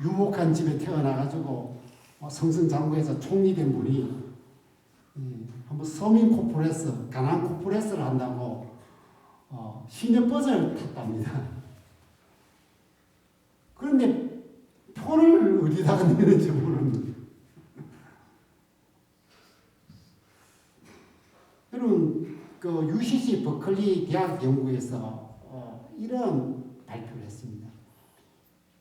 유복한 집에 태어나가지고 성승장구에서 총리된 분이 한번 서민 코프레스, 가난 코프레스를 한다고 시내버스를 탔답니다. 그런데 표를 어디다가 내는지 모르는. 여러분 그 UCC 버클리 대학 연구에서 이런 발표를 했습니다.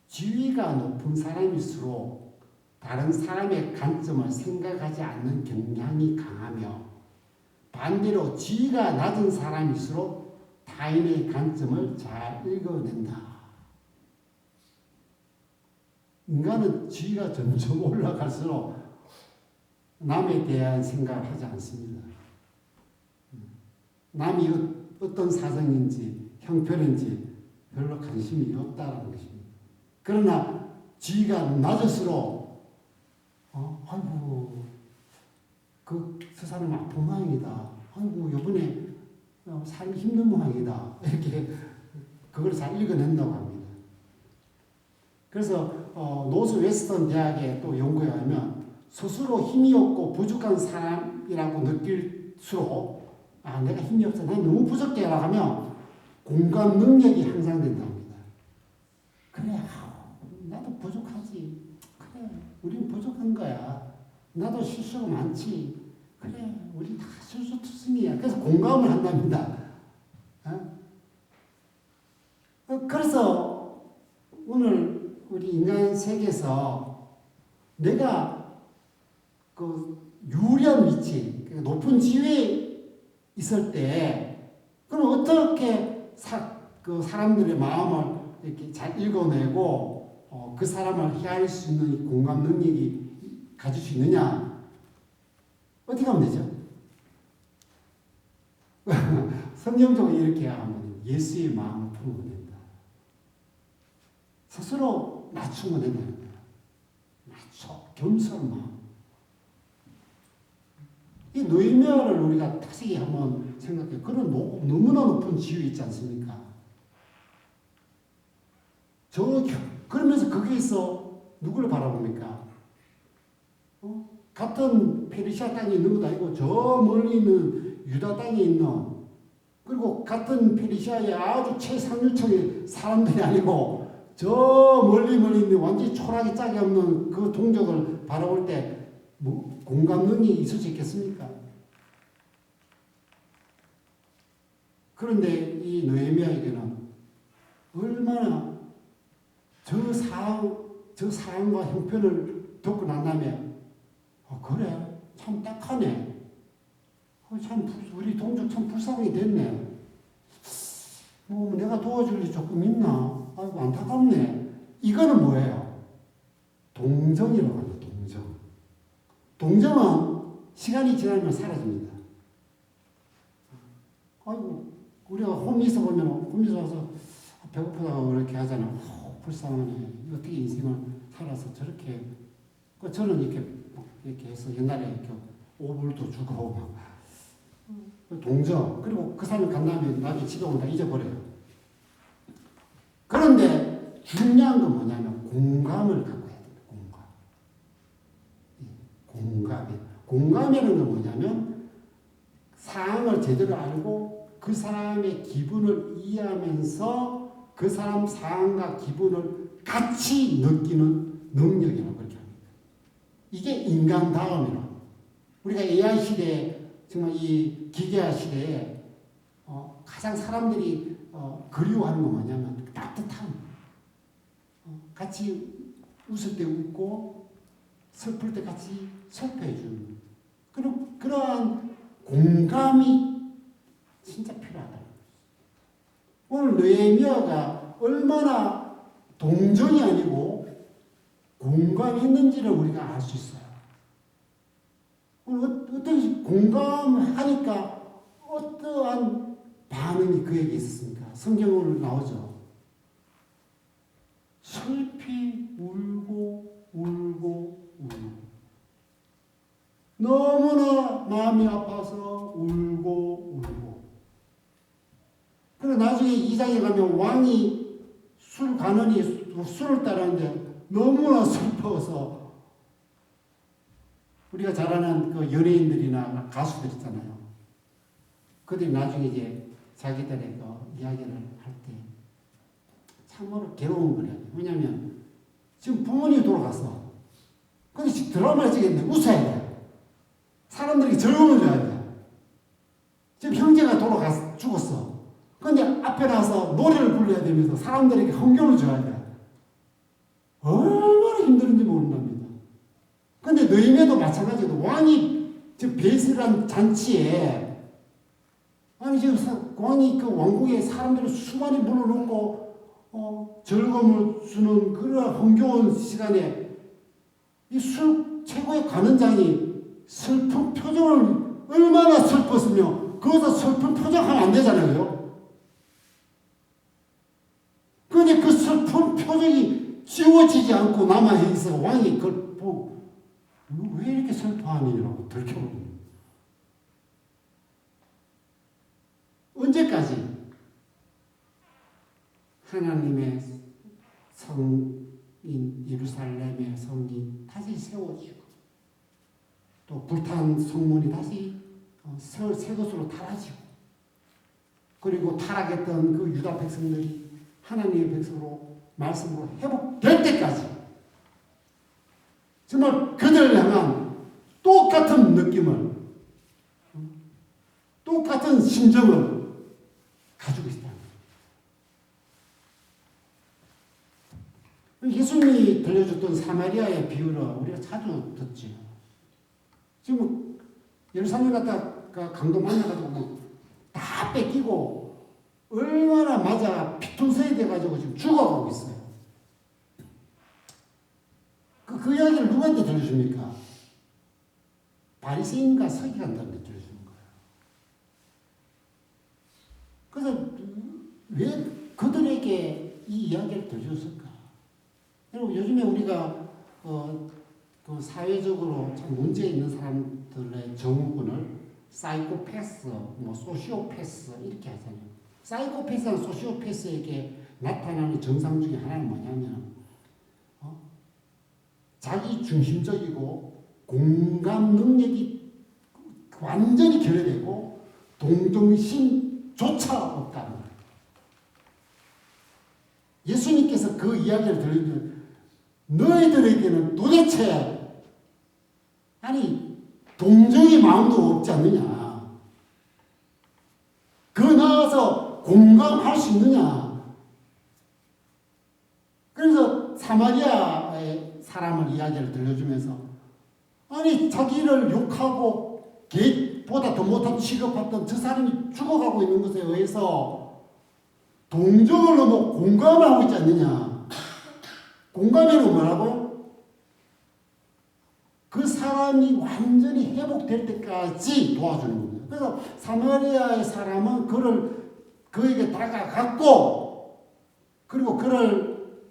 지위가 높은 사람일수록 다른 사람의 관점을 생각하지 않는 경향이 강하며 반대로 지위가 낮은 사람일수록 타인의 관점을 잘 읽어낸다. 인간은 지위가 점점 올라갈수록 남에 대한 생각을 하지 않습니다. 남이 어떤 사정인지 형편인지 별로 관심이 없다는 것입니다. 그러나 지위가 낮을수록 아이고 저 사람 아픈 모양이다. 아이고 요번에 삶이 힘든 모양이다. 이렇게 그걸 잘 읽어낸다고 합니다. 그래서 노스 웨스턴 대학의 또 연구에 하면 스스로 힘이 없고 부족한 사람이라고 느낄수록 내가 힘이 없어. 난 너무 부족해. 라고 하면 공감 능력이 향상된답니다. 그래, 나도 부족하지. 그래, 우린 부족한 거야. 나도 실수가 많지. 그래, 우리 다 실수투성이야. 그래서 공감을 한답니다. 그래서 오늘 우리 인간 세계에서 내가 그 유리한 위치, 높은 지위에 있을 때, 그럼 어떻게 사람들의 마음을 이렇게 잘 읽어내고 그 사람을 헤아릴 수 있는 공감 능력이 가질 수 있느냐? 어떻게 하면 되죠? 성경적으로 이렇게 하면 예수의 마음을 품으면 된다. 스스로 낮추면 된다는 거야. 겸손한 마음. 이 느헤미야를 우리가 다시 한번 생각해. 그런 너무나 높은 지위 있지 않습니까? 그러면서 거기에서 누구를 바라봅니까? 같은 페르시아 땅에 있는 것도 아니고 저 멀리 있는 유다 땅에 있는, 그리고 같은 페르시아의 아주 최상류층의 사람들이 아니고 저 멀리 있는 완전히 초락이 짝이 없는 그 동족을 바라볼 때 공감 능력이 있을 수 있겠습니까? 그런데 이 느헤미야에게는 얼마나 저 상황과 형편을 듣고 난 다음에 그래, 참 딱하네. 참 우리 동족 참 불쌍하게 됐네. 내가 도와줄 일 조금 있나? 아이고 안타깝네. 이거는 뭐예요? 동정이라고 합니다. 동정은 시간이 지나면 사라집니다. 아이고 우리가 홈리스 보면 홈리스 와서 배고프다고 그렇게 하잖아요. 불쌍하네. 어떻게 인생을 살아서 저렇게. 저는 이렇게 해서 옛날에 이렇게 오불도 주고 동정. 그리고 그 사람이 간 다음에 나중에 집에 온다 잊어버려요. 그런데 중요한 건 뭐냐면 공감을 갖고 해야 됩니다. 공감이라는 건 뭐냐면 상황을 제대로 알고 그 사람의 기분을 이해하면서 그 사람 상황과 기분을 같이 느끼는 능력이라고 그렇게 합니다. 이게 인간다움이라고. 우리가 AI 시대에 정말 이 기계화 시대에 가장 사람들이 그리워하는 건 뭐냐면 따뜻함. 같이 웃을 때 웃고 슬플 때 같이 슬퍼해 주는 그러한 공감이 진짜 필요하다. 오늘 느헤미야가 얼마나 동정이 아니고 공감했는지를 우리가 알 수 있어요. 오늘 어떤 공감하니까 어떠한 반응이 그에게 있었습니까? 성경으로 나오죠. 슬피 울고 너무나 마음이 아파서 울고. 그리고 나중에 2장에 가면 왕이 술을 따르는데 너무나 슬퍼서 우리가 잘 아는 그 연예인들이나 가수들 있잖아요. 그들이 나중에 이제 자기들의 그 이야기를 할 때 참으로 괴로운 거예요. 왜냐하면 지금 부모님이 돌아갔어. 근데 지금 드라마를 찍겠네. 웃어야 돼. 사람들이 즐거움을 줘야 돼. 지금 형제가 죽었어. 근데 앞에 나와서 노래를 불러야 되면서 사람들에게 환경을 줘야 돼. 얼마나 힘든지 모른답니다. 근데 느헤미야도 마찬가지로 왕이 지금 베이스란 잔치에 지금 왕이 그 왕궁에 사람들을 수많이 불러놓고 즐거움을 주는 그런 흥겨운 시간에 이 최고의 관원장이 슬픈 표정을 얼마나 슬펐으며 거기서 슬픈 표정하면 안 되잖아요. 그런데 그 슬픈 표정이 지워지지 않고 남아있어. 왕이 그걸 보고 왜 이렇게 슬퍼하니라고 들켜버립니다. 언제까지 하나님의 성인 예루살렘의 성이 다시 세워지고 또 불탄 성문이 다시 새 것으로 달아지고 그리고 타락했던 그 유다 백성들이 하나님의 백성으로 말씀으로 회복될 때까지 정말 그들을 향한 똑같은 느낌을 똑같은 심정을 가지고 있다. 예수님이 들려줬던 사마리아의 비유를 우리가 자주 듣죠. 지금 예루살렘 갔다가 강도 만나가지고 다 뺏기고 얼마나 맞아 피투성이 돼가지고 지금 죽어가고 있어요. 그 이야기를 누구한테 들려줍니까? 바리새인과 서기관들한테 들려주는 거예요. 그래서 왜 그들에게 이 이야기를 들려줬을까? 여러분 요즘에 우리가 그 사회적으로 참 문제 있는 사람들의 정우군을 사이코패스, 소시오패스 이렇게 하잖아요. 사이코패스와 소시오패스에게 나타나는 정상 중에 하나는 뭐냐면 자기 중심적이고 공감 능력이 완전히 결여되고 동정심조차 없다는 거예요. 예수님께서 그 이야기를 들으면 너희들에게는 도대체 동정의 마음도 없지 않느냐. 그 나아서 공감할 수 있느냐. 그래서 사마리아의 사람을 이야기를 들려주면서 자기를 욕하고 개보다 더 못한 취급했던 저 사람이 죽어가고 있는 것에 의해서 동정을 넘어 공감을 하고 있지 않느냐. 공감에는 뭐라고? 그 사람이 완전히 회복될 때까지 도와주는 겁니다. 그래서 사마리아의 사람은 그에게 다가갔고 그리고 그를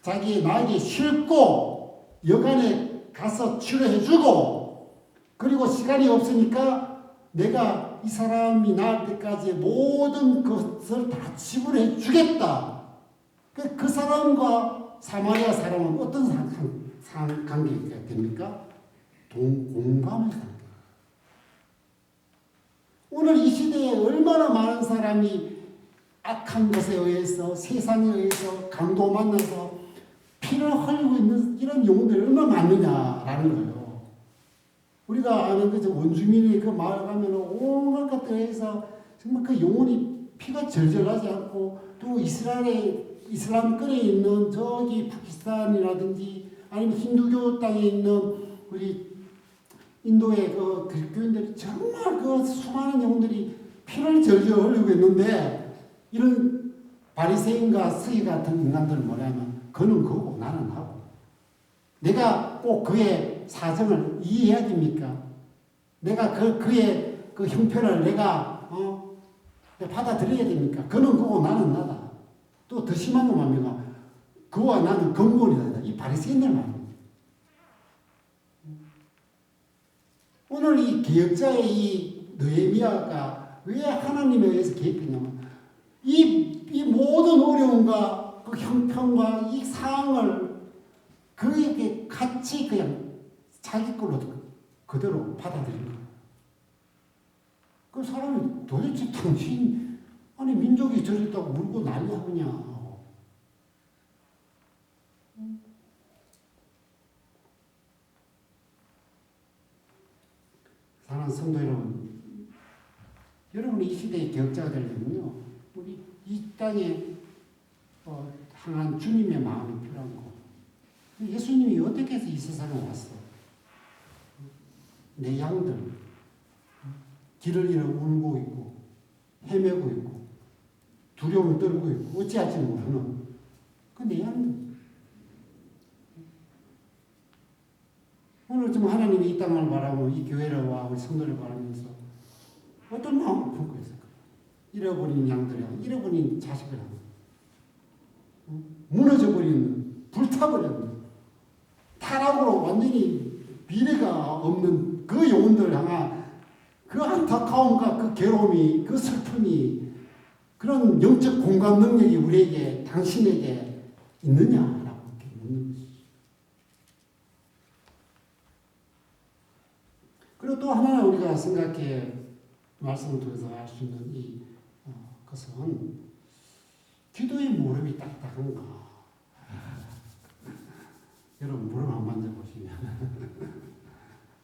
자기 나에게 싣고 여간에 가서 치료해주고 그리고 시간이 없으니까 내가 이 사람이 나을 때까지 모든 것을 다 지불해 주겠다. 그 사람과 사마리아 사람은 어떤 관계가 됩니까? 공감의 관계. 오늘 이 시대에 얼마나 많은 사람이 악한 것에 의해서 세상에 의해서 강도 만나서 피를 흘리고 있는 이런 영혼들이 얼마나 많느냐라는 거예요. 우리가 아는 그 원주민이 그 마을 가면 온갖 것들에 의해서 정말 그 영혼이 피가 절절 나지 않고 또 이슬람권에 있는 저기 파키스탄이라든지 아니면 힌두교 땅에 있는 우리 인도의 그 그리스도인들이 정말 그 수많은 영혼들이 피를 절절 흘리고 있는데 이런 바리새인과 서기 같은 인간들은 뭐냐면 그는 그거고 나는 하고 내가 꼭 그의 사정을 이해해야 됩니까? 내가 그의 그 형편을 내가 받아들여야 됩니까? 그는 그거고 나는 나다. 또 더 심한 건 뭡니까? 그와 나는 근본이다. 이 바리새인들 말입니다. 오늘 이 개혁자의 이 느헤미야가 왜 하나님에 의해서 개입했냐면 이 모든 어려움과 그 형편과 이 상황을 그에게 같이 그냥 자기 걸로 그대로 받아들인 거예요. 그 사람이 도대체 당신 민족이 저랬다고 울고 난리하느냐. 사랑하는 성도 여러분, 이 시대의 개혁자가 되려면요, 우리 이 땅에 향한 주님의 마음이 필요한 거. 예수님이 어떻게 해서 이 세상에 왔어? 내 양들 길을 잃어 울고 있고 헤매고 있고 두려움을 떨고 있고 어찌할지 모르는 그 내 양들. 오늘 좀 하나님이 이 땅을 바라보고 이 교회를 와 우리 성도를 바라면서 어떤 마음을 품고 있을까? 잃어버린 양들이랑 잃어버린 자식이랑 무너져버린, 불타버린, 타락으로 완전히 미래가 없는 그 영혼들 향한 그 안타까움과 그 괴로움이, 그 슬픔이, 그런 영적 공감 능력이 우리에게, 당신에게 있느냐라고 이렇게 묻는 것이죠. 그리고 또 하나 우리가 생각해 말씀을 통해서 알 수 있는 이 것은 기도의 무릎이 딱딱한가. 여러분 무릎 한번 만져보시면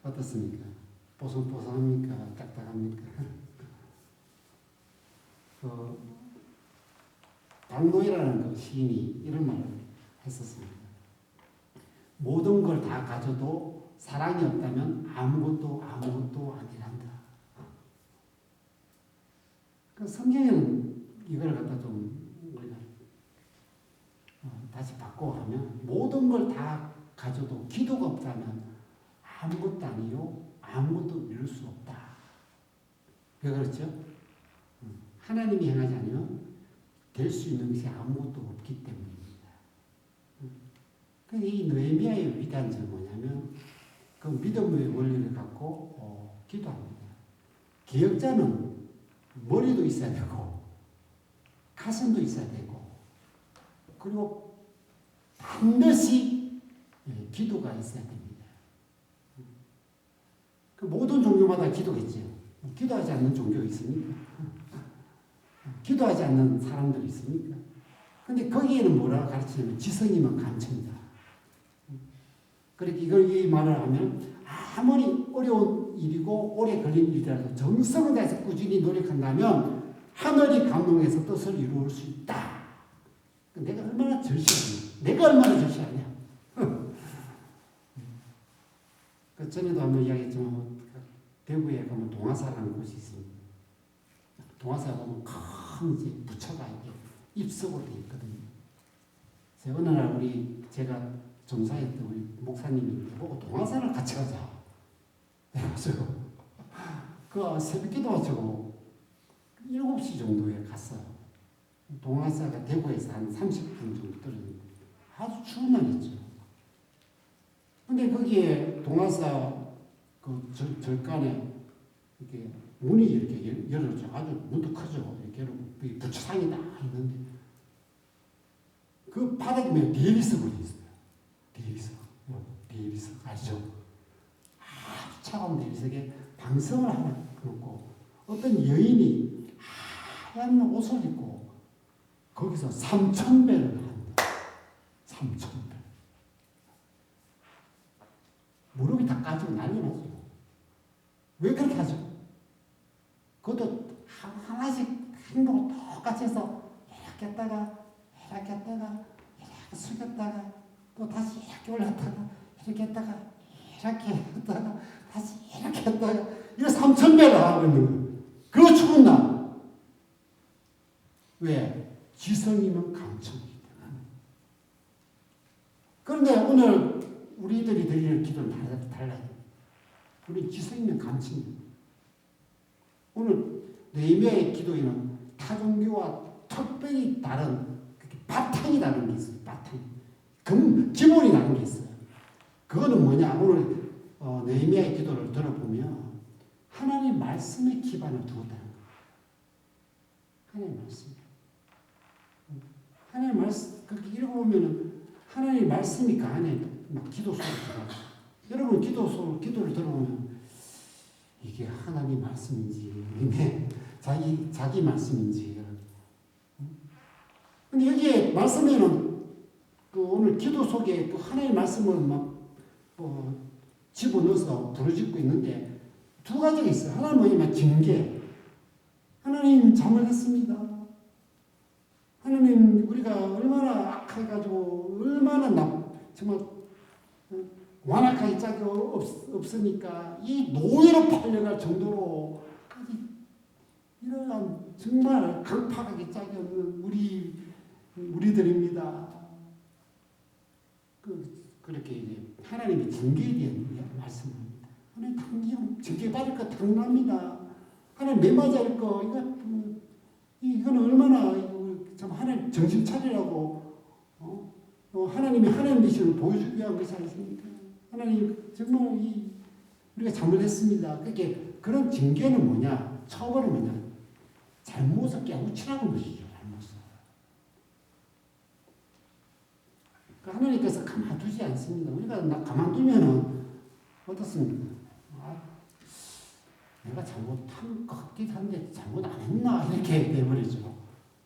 어떻습니까? 뽀송뽀송합니까? 딱딱합니까? 박노이라는 그 시인이 이런 말을 했었습니다. 모든 걸 다 가져도 사랑이 없다면 아무것도 아니란다. 그 성경에는 이걸 갖다 좀 우리가 다시 바꿔하면 모든 걸 다 가져도 기도가 없다면 아무것도 아니요 아무것도 이룰 수 없다. 왜 그렇죠? 하나님이 행하지 않으면 될 수 있는 것이 아무것도 없기 때문입니다. 이 느헤미야의 위대한 점은 뭐냐면 그 믿음의 원리를 갖고 기도합니다. 기억자는 머리도 있어야 되고 가슴도 있어야 되고 그리고 반드시 기도가 있어야 됩니다. 그 모든 종교마다 기도가 있죠. 기도하지 않는 종교 있습니까? 기도하지 않는 사람들이 있습니까? 근데 거기에는 뭐라고 가르치냐면 지성이면 간청이다. 그렇게 이 말을 하면 아무리 어려운 일이고 오래 걸린 일이라도 정성을 다해서 꾸준히 노력한다면 하늘이 감동해서 뜻을 이루어 수 있다. 내가 얼마나 절실하냐. 내가 얼마나 절실하냐. 그 전에도 한번 이야기했지만 대구에 가면 동화사라는 곳이 있습니다. 동화사에 보면 큰 이제 부처가 이렇게 입석으로 되어 있거든요. 그래서 어느 날 제가 종사했던 우리 목사님이 보고 동화사를 같이 가자. 그래서 그 새벽 기도하고 7시 정도에 갔어요. 동화사가 대구에서 한 30분 정도 떨어집니다. 아주 추운 날이었죠. 근데 거기에 동화사 그 절간에 이렇게 문이 이렇게 열어져 아주 문도 크죠. 이렇게 부처상이 딱 있는데 그 바닥에 대리석으로 있어요. 대리석 아시죠? 아주 차가운 대리석에 방성을 하나 놓고 어떤 여인이 하얀 옷을 입고 거기서 3,000배를 합니다. 3,000배. 무릎이 다 까지고 난리 나죠. 왜 그렇게 하죠? 그것도 하나씩 행동을 똑같이 해서 이렇게 했다가 이렇게 했다가 이렇게 숙였다가 또 다시 이렇게 올렸다가 이렇게 했다가 이렇게 했다가 다시 이렇게 했다가 이거 3,000배를 하고 있는 거예요. 그거 추운 날. 왜? 지성이면 강청이기 때문에. 그런데 오늘 우리들이 드리는 기도는 달라요. 우리 지성이면 강청이에요. 오늘 느헤미야의 기도에는 타종교와 특별히 다른 바탕이 다른 게 있어요. 바탕. 기본이 다른 게 있어요. 그거는 뭐냐? 오늘 느헤미야의 기도를 들어보면 하나님 말씀에 기반을 두었다는 거예요. 하나님 말씀. 하나님 말씀 그렇게 읽어보면은 하나님 말씀이 그 안에 막 기도 속에 들어가요. 여러분 기도를 들어보면 이게 하나님 말씀인지 자기 말씀인지. 근데 여기에 말씀에는 그 오늘 기도 속에 그 하나님 말씀을 막 집어넣어서 부르짖고 있는데 두 가지가 있어요. 하나는 뭐냐면 징계. 하나님 잘못했습니다. 하나님 우리가 얼마나 악해가지고 얼마나 정말 완악하게 짝이 없으니까 이 노예로 팔려갈 정도로까지 이러한 정말 강팍하게 짝이 없는 우리들입니다. 그렇게 이제 하나님의 징계에 대한 말씀을 합니다. 하나님 징계 받을 거 당납니다. 하나님 매맞아 할 거, 이거는 얼마나, 참, 하나님 정신 차리라고, 하나님이 하나님 되심을 보여주기 위한 것이 아니십니까? 하나님, 정말 우리가 잘못했습니다. 그렇게, 그런 징계는 뭐냐? 처벌은 뭐냐? 잘못을 깨우치라는 것이죠, 잘못을. 하나님께서 가만두지 않습니다. 우리가 가만두면은, 어떻습니까? 내가 잘못한 것 같기도 한데 잘못 안 했나 이렇게 돼버리죠.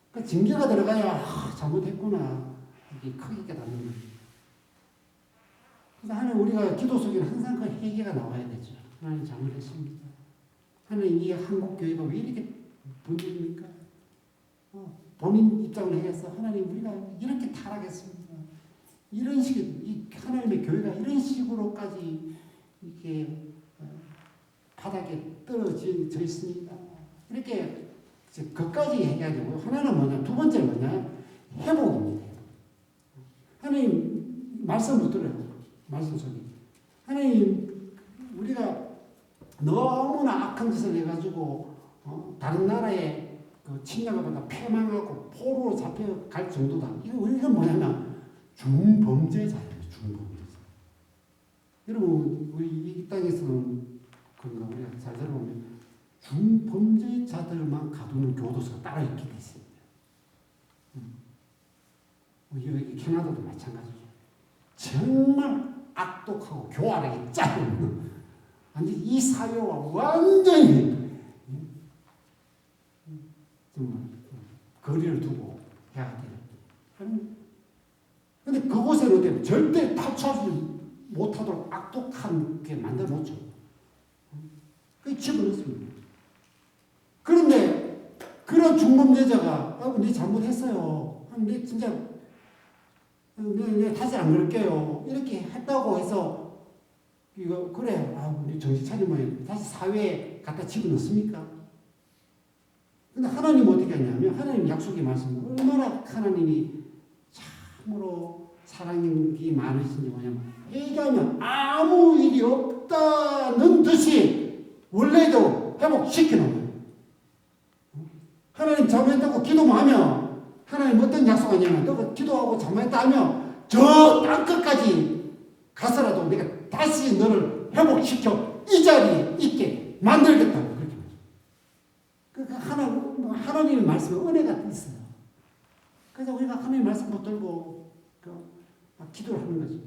그러니까 징계가 들어가야 잘못했구나 이게 크게 깨닫는 거죠. 그래서 하나님 우리가 기도 속에는 항상 그 회개가 나와야 되죠. 하나님 잘못했습니다. 하나님 이 한국 교회가 왜 이렇게 분쟁입니까? 본인 입장을 해서 하나님 우리가 이렇게 타락했습니다. 이런 이 하나님의 교회가 이런 식으로까지 이렇게 바닥에 떨어져 있습니다. 이렇게 그까지 얘기해야 되고요. 하나는 뭐냐? 두 번째 뭐냐? 회복입니다. 하나님 말씀 못 들어요. 말씀 속에. 하나님 우리가 너무나 악한 짓을 해가지고 다른 나라에 침략을 받아 패망하고 포로로 잡혀갈 정도다. 이건 뭐냐면 중범죄자예요. 중범죄자. 여러분 우리 이 땅에서는 그런가 우리가 잘 들어보면 중범죄자들만 가두는 교도소가 따로 있게 돼 있습니다. 여기 캐나다도 마찬가지죠. 정말 악독하고 교활하게 짜는 완전 이 사회와 완전히 정말 거리를 두고 해야 돼요. 그런데 그곳에는 어때요? 절대 탈출하지 못하도록 악독하게 만들어 놓죠. 집어넣습니다. 그런데 그런 중범죄자가 네 잘못했어요. 네 진짜 네 다시 안 그럴게요. 이렇게 했다고 해서 이거 그래 우리 정신 차리면 다시 사회에 갖다 집어넣습니까? 근데 하나님 어떻게 하냐면 하나님 약속의 말씀 얼마나 하나님이 참으로 사랑이 많으신지 뭐냐면 회개하면 아무 일이 없다는 듯이 원래도 회복시키는 거예요. 하나님 잘못했다고 기도만 하면 하나님 어떤 약속하냐면 너가 기도하고 잘못했다 하면 저 땅끝까지 가서라도 내가 다시 너를 회복시켜 이 자리에 있게 만들겠다고 그렇게 말해요. 그러니까 하나님의 말씀에 은혜가 있어요. 그래서 우리가 하나님의 말씀 붙들고 기도를 하는 거죠.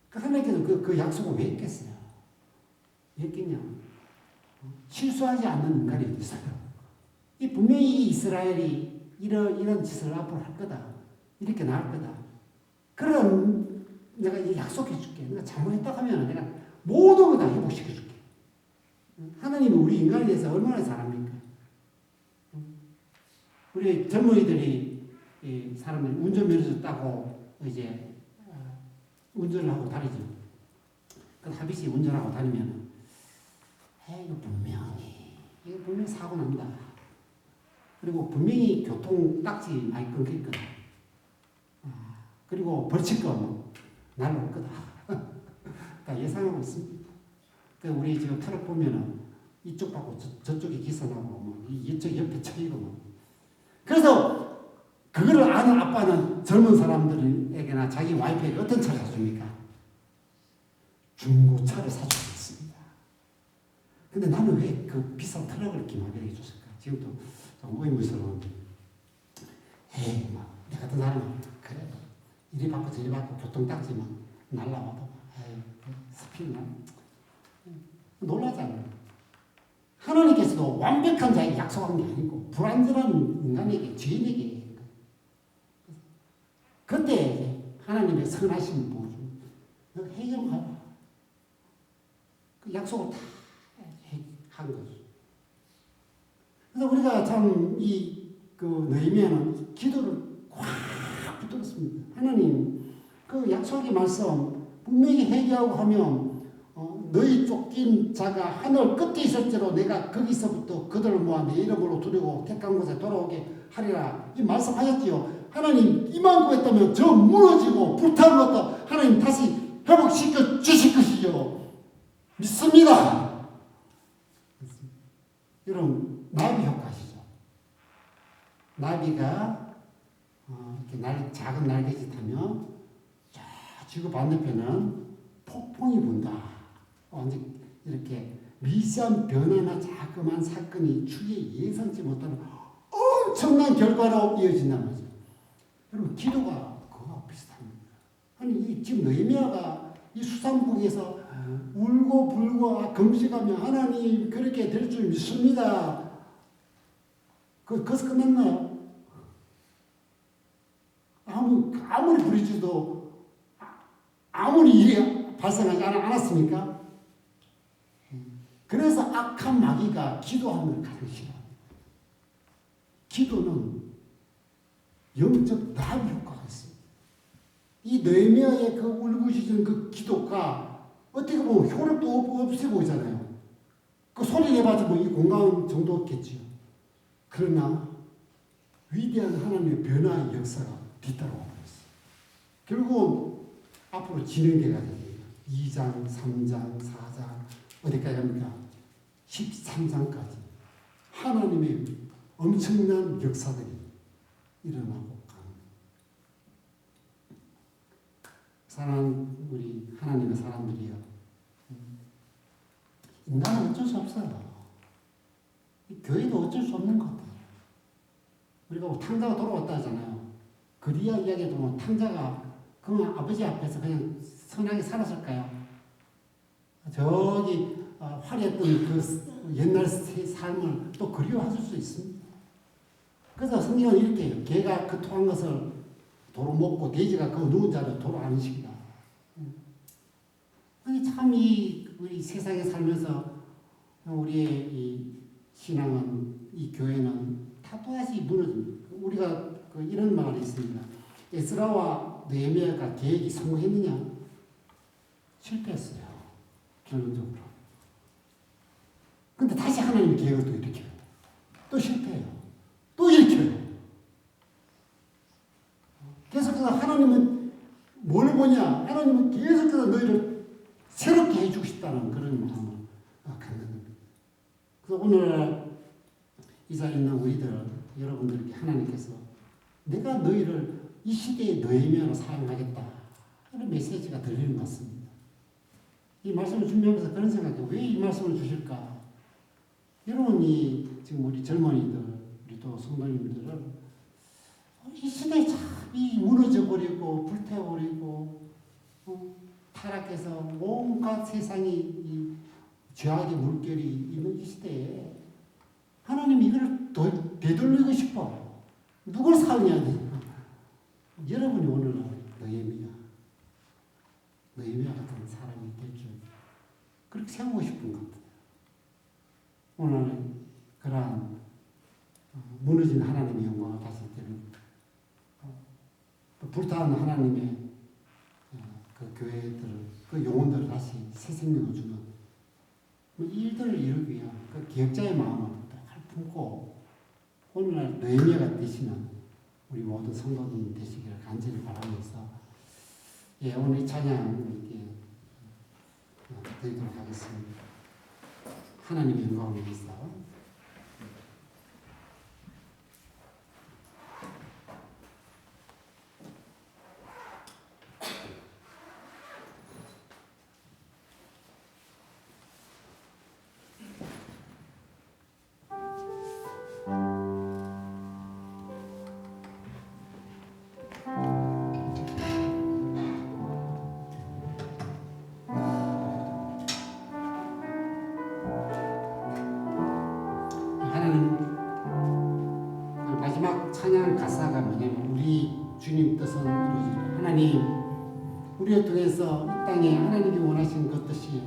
하나님께서 그 약속을 왜 했겠어요? 왜 했겠냐? 실수하지 않는 인간이 어디 있어요? 분명히 이스라엘이 이런 짓을 앞으로 할 거다. 이렇게 나올 거다. 그럼 내가 약속해 줄게. 내가 잘못했다 하면 내가 모든 거 다 회복시켜 줄게. 하나님이 우리 인간에 대해서 얼마나 잘합니까? 우리 젊은이들이 사람들 운전면허를 따고 이제 운전을 하고 다니죠. 그 하비씨 운전하고 다니면 이거 분명히 사고 난다. 그리고 분명히 교통 딱지 많이 끊길 거다. 그리고 벌칙 거 날아올 거다. 다 예상하고 있습니다. 우리 지금 트럭 보면은 이쪽 받고 저쪽에 기사나고 이쪽 옆에 쳐이고 그래서 그거를 아는 아빠는 젊은 사람들에게나 자기 와이프에게 어떤 차를 사줍니까? 중고차를 사주고 있습니다. 근데 나는 왜 그 비싼 트럭을 기막히게 해줬을까? 지금도 좀 의문스러운데. 내 같은 사람은 그래 이리 받고 저리 받고 교통딱지만 날라와도 스피드만 놀라잖아요. 하나님께서도 완벽한 자에게 약속한 게 아니고 불완전한 인간에게 죄인에게 그때 하나님의 선하심을 보여줍니다. 해결하라. 그 약속을 다 한 거죠. 그래서 우리가 참 느헤미야는 기도를 확 붙들었습니다. 하나님 그 약속의 말씀 분명히 회개하고 하면 너희 쫓긴 자가 하늘 끝에 있을지로 내가 거기서부터 그들을 모아 내 이름으로 두르고 택한 곳에 돌아오게 하리라. 이 말씀하셨지요. 하나님 이만 구했다면 저 무너지고 불타는 것도 하나님 다시 회복시켜 주실 것이죠. 믿습니다. 나비가 이렇게 작은 날개짓 하며 저 지구 반대편은 폭풍이 분다. 완전 이렇게 미세한 변화나 자그마한 사건이 추후에 예상치 못하는 엄청난 결과로 이어진단 말이죠. 여러분 기도가 그거와 비슷합니다. 아니 지금 느헤미야가 이 수상궁에서 울고 불고 금식하며 하나님 그렇게 될 줄 믿습니다. 거기서 끝났나요? 아무리 부르짖어도 아무리 일이 발생하지 않았습니까? 그래서 악한 마귀가 기도하는 걸 가장 싫어합니다. 기도는 영적 나비 효과가 있습니다. 이 느헤미야의 그 울부짖은 그 기도가 어떻게 보면 효력도 없어 보이잖아요. 그 소리 내봐도 뭐 이 공감 정도겠지요. 그러나 위대한 하나님의 변화의 역사가 뒤따라오고 있어요. 결국은 앞으로 진행돼야 됩니다. 2장, 3장, 4장 어디까지 합니까? 13장까지 하나님의 엄청난 역사들이 일어나고 갑니다. 사랑하는 우리 하나님의 사람들이요. 인간은 어쩔 수 없어요. 교회도 어쩔 수 없는 것 같아요. 우리가 뭐 탕자가 돌아왔다 하잖아요. 그리야 이야기도 뭐 탕자가 그냥 아버지 앞에서 그냥 선하게 살았을까요? 저기 화려했던 그 옛날 삶을 또 그리워하실 수 있습니다. 그래서 성경은 이렇게 해요. 개가 그 토한 것을 도로 먹고 돼지가 그 누운 자를 도로 안식이다. 참 우리 세상에 살면서 우리의 이 신앙은 이 교회는 다 또다시 무너집니다. 우리가 이런 말이 있습니다. 에스라와 느헤미야가 계획이 성공했느냐? 실패했어요. 결론적으로. 근데 다시 하나님의 계획을 또 일으켜요. 또 실패해요. 또 일으켜요. 계속해서 하나님은 뭘 보냐? 하나님은 계속해서 너희를 새롭게 해주고 싶다는 그런 마음을 갖는 겁니다. 그래서 오늘 이 자리에 있는 우리들, 여러분들에게 하나님께서 내가 너희를 이 시대의 느헤미야로 사용하겠다. 이런 메시지가 들리는 것 같습니다. 이 말씀을 준비하면서 그런 생각이 왜 이 말씀을 주실까? 여러분이 지금 우리 젊은이들, 우리 또 성도님들은 이 시대에 참이 무너져버리고 불태워버리고 타락해서 온갖 세상이 이 죄악의 물결이 있는 이 시대에 하나님 이걸 되돌리고 싶어. 누굴 사용해야 돼? 여러분이 오늘날 느헤미야 같은 사람이 될 줄 그렇게 세우고 싶은 것 같아요. 오늘은 그러한 무너진 하나님의 영광을 다시 드리는 불타는 하나님의 그 교회들, 그 영혼들을 다시 새 생명을 주는 이 일들을 이루기 위한 그 기억자의 마음을 품고 오늘날 느헤미야가 되시는 우리 모든 성도님 되시기를 간절히 바라면서 오늘 이 찬양 이렇게 드리도록 하겠습니다. 하나님의 영광을 위해서 마지막 찬양 가사가 뭐냐면 우리 주님 뜻은 이루어지라. 하나님 우리를 통해서 이 땅에 하나님이 원하신 그 뜻이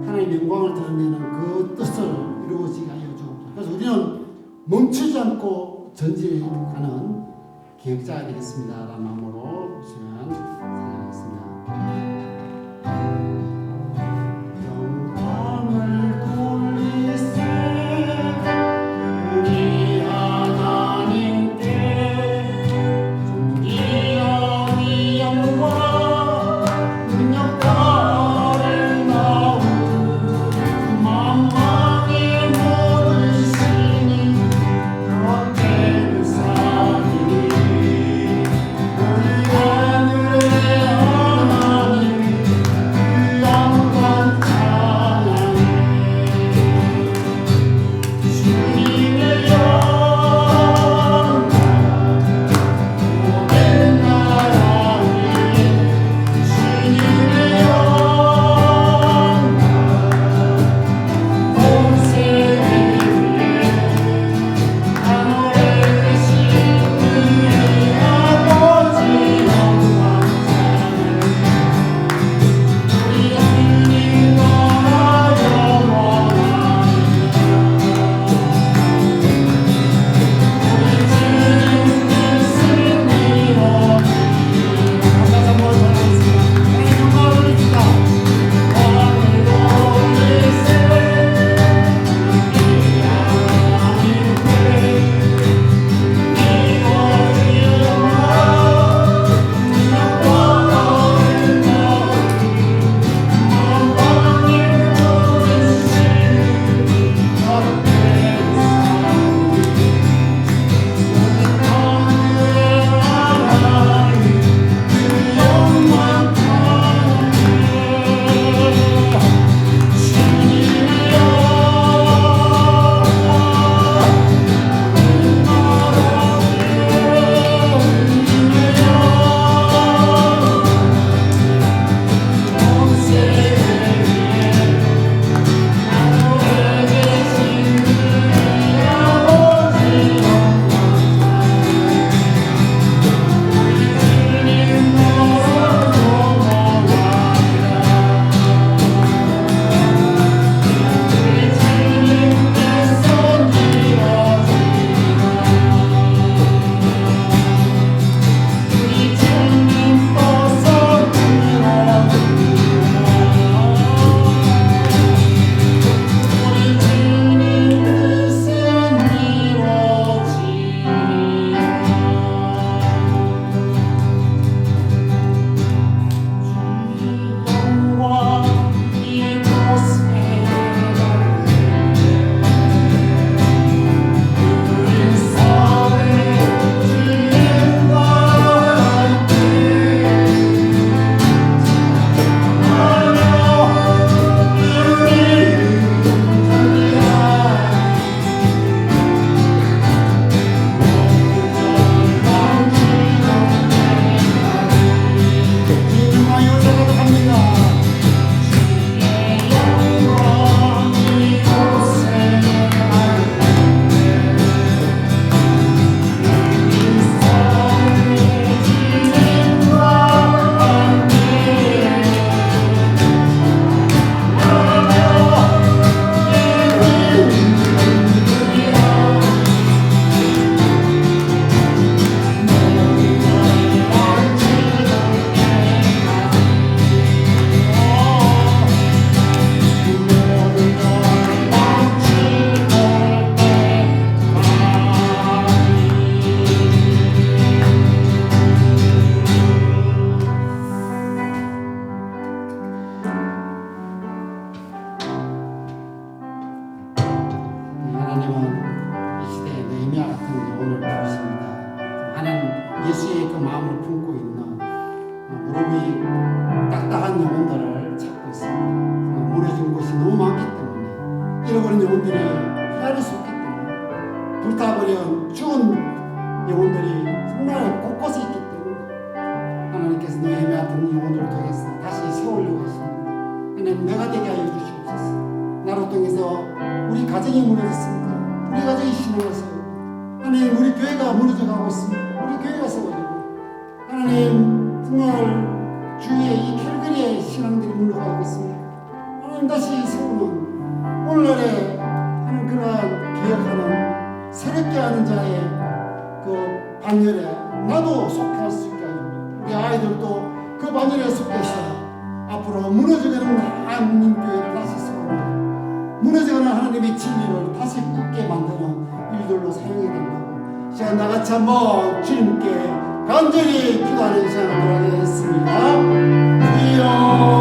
하나님의 영광을 드러내는 그 뜻을 이루어지게 하여 주옵소서. 그래서 우리는 멈추지 않고 전진하는 기획자가 되겠습니다. 라는 마음으로 보시면 찬양하겠습니다.
만망의 모든 신이 어때는
무릎이 딱딱한 영혼들을 찾고 있습니다. 무너진 곳이 너무 많기 때문에 잃어버린 영혼들이 헤아릴 수 없기 때문에 불타버린 죽은 영혼들이 정말 곳곳에 있기 때문에 하나님께서 너희의 같은 영혼들을 통해서 다시 세우려고 하십니다. 하나님 내가 되게 하여 주시옵소서. 나로 통해서 우리 가정이 무너졌습니다. 우리 가정이 신앙을 세우고 하나님 우리 교회가 무너져가고 있습니다. 우리 교회가 세워지고 하나님 정말 주위에 이 캘거리의 신앙들이 물러가고 있습니다. 하나님 다시 세우는 오늘날에 하는 그러한 기억하는 새롭게 하는 자의 그 반열에 나도 속할 수 있게 하십니다. 우리 아이들도 그 반열에 속해서 앞으로 무너져가는 하나님교회를 다시 세우고 무너져가는 하나님의 진리를 다시 굳게 만드는 일들로 사용해야 된다고 시간 나같이 한번 주님께 간절히 기도하는 시간을 갖겠습니다. 주여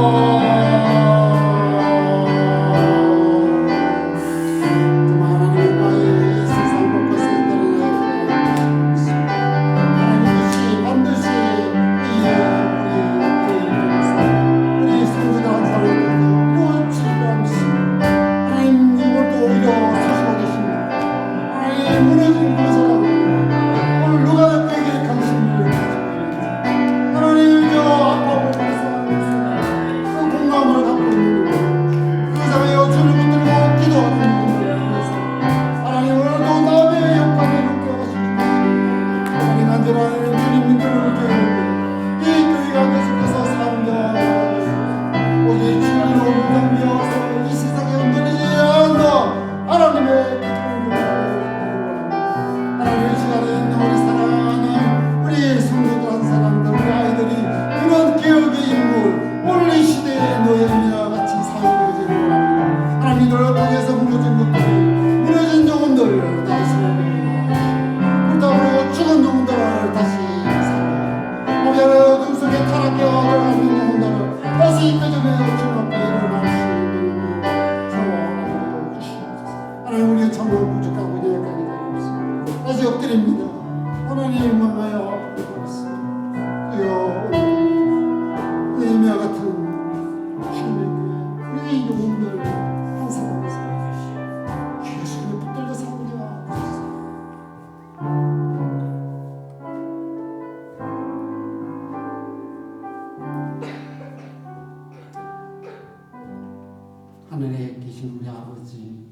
하늘에 계신 우리 아버지,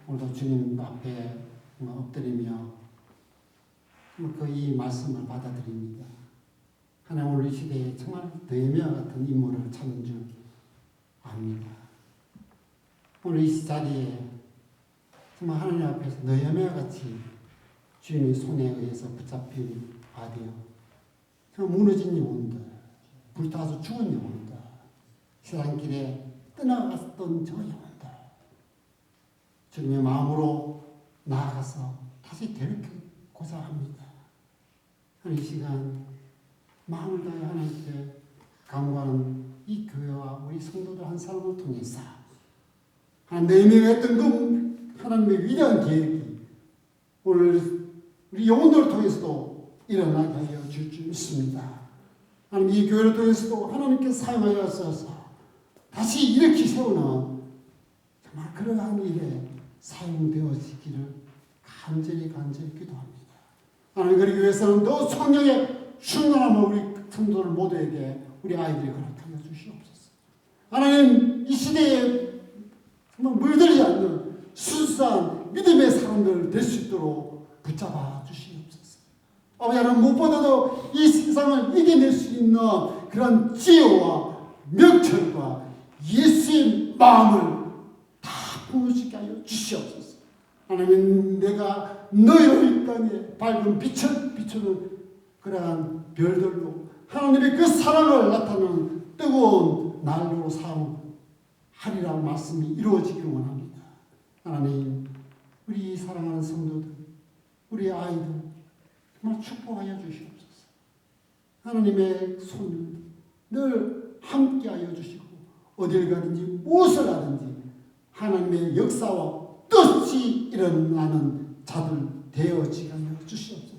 오늘도 주님 앞에 엎드리며 그 이 말씀을 받아들입니다. 하나님 오늘 이 시대에 정말 너희와 같은 인물을 찾는 줄 압니다. 오늘 이 자리에 정말 하나님 앞에서 너희와 같이 주님의 손에 의해서 붙잡힌 바되어 정말 무너진 영혼들, 불타서 죽은 영혼들, 세상 길에 떠나갔던 저 영혼들 주님의 마음으로 나아가서 다시 되돌리고자 합니다. 이 시간 마음을 다해 하나님께 간구하는 이 교회와 우리 성도들 한 사람을 통해서 하나님의 했던 그 하나님의 위대한 계획이 오늘 우리 영혼들을 통해서도 일어나게 하여 줄 줄 믿습니다. 하나님 이 교회를 통해서도 하나님께서 사용하여서 다시 일으키 세우는 정말 그러한 일에 사용되어지기를 간절히 기도합니다. 하나님 그러기 위해서는 더 성령의 충만함을 우리 성도들 모두에게 우리 아이들이 허락하여 주시옵소서. 하나님 이 시대에 정말 물들지 않는 순수한 믿음의 사람들 될 수 있도록 붙잡아 주시옵소서. 아버지 하나님 무엇보다도 이 세상을 이겨낼 수 있는 그런 지혜와 명철과 예수의 마음을 다 부으시게 하여 주시옵소서. 하나님 내가 너희 땅에 밝은 빛을 비추는 그러한 별들로 하나님의 그 사랑을 나타내는 뜨거운 난로로 사용하리라는 말씀이 이루어지기를 원합니다. 하나님 우리 사랑하는 성도들 우리 아이들 정말 축복하여 주시옵소서. 하나님의 손을 늘 함께하여 주시고 어딜 가든지 무엇을 하든지 하나님의 역사와 뜻이 일어나는 자들 되어지게 하여 주시옵소서.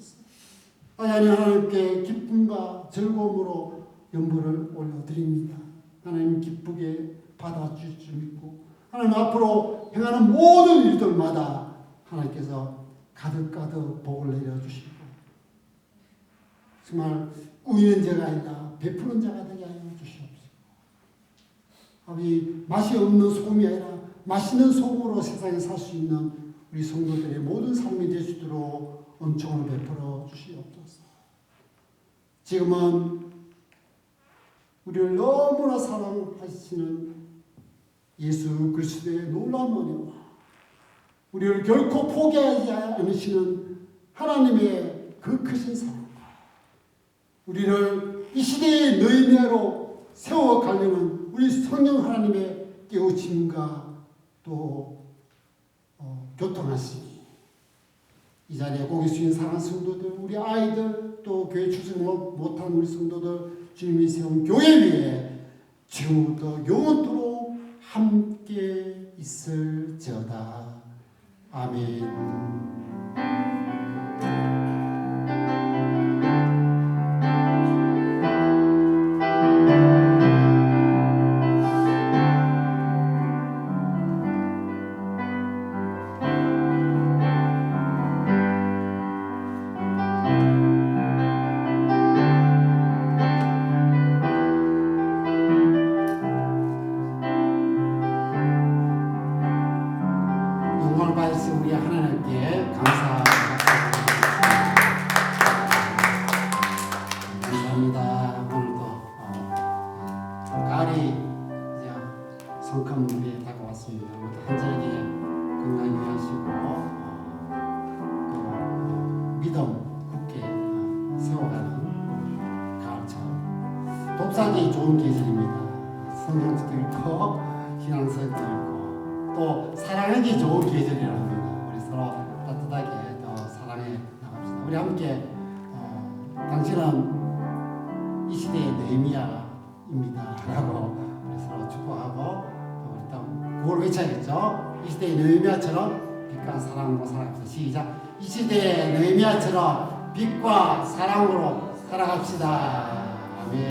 하나님께 기쁨과 즐거움으로 연보를 올려드립니다. 하나님 기쁘게 받아주실 줄 믿고 하나님 앞으로 행하는 모든 일들마다 하나님께서 가득가득 복을 내려주시고 정말 꾸이는 자가 아니라 베푸는 자가 되게 하여 주시옵소서. 아버지 맛이 없는 소금이 아니라 맛있는 소금으로 세상에 살 수 있는 우리 성도들의 모든 삶이 될 수 있도록 은총을 베풀어 주시옵소서. 지금은 우리를 너무나 사랑하시는 예수 그리스도의 놀라운 은혜와 우리를 결코 포기하지 않으시는 하나님의 그 크신 사랑과 우리를 이 시대의 너희미아로 세워가려는 우리 성령 하나님의 깨우침과 또 교통하시니 이 자리에 고개 숙인 사랑하는 성도들, 우리 아이들, 또 교회 출석 못한 우리 성도들, 주님이 세운 교회 위에 지금부터 영원토록 함께 있을지어다. 아멘. 영광을 받으신 우리 하나님께 감사합니다. 오늘도 가을이 이제 성큼 다가왔습니다. 한절기 건강히 하시고 또 믿음 굳게 세워가는 가을처럼 돕사기 좋은 계절입니다. 성경책도 읽고 신앙서도 읽고 또 사랑하기 좋은 계절이라 합니다. 우리 서로 따뜻하게 더 사랑해 나갑시다. 우리 함께 당신은 이 시대의 느헤미야입니다 라고 우리 서로 축복하고 또 우리 또 그걸 외쳐야겠죠. 이 시대의 느헤미야처럼 빛과 사랑으로 살아갑시다. 시작. 이 시대의 느헤미야처럼 빛과 사랑으로 살아갑시다. 아멘.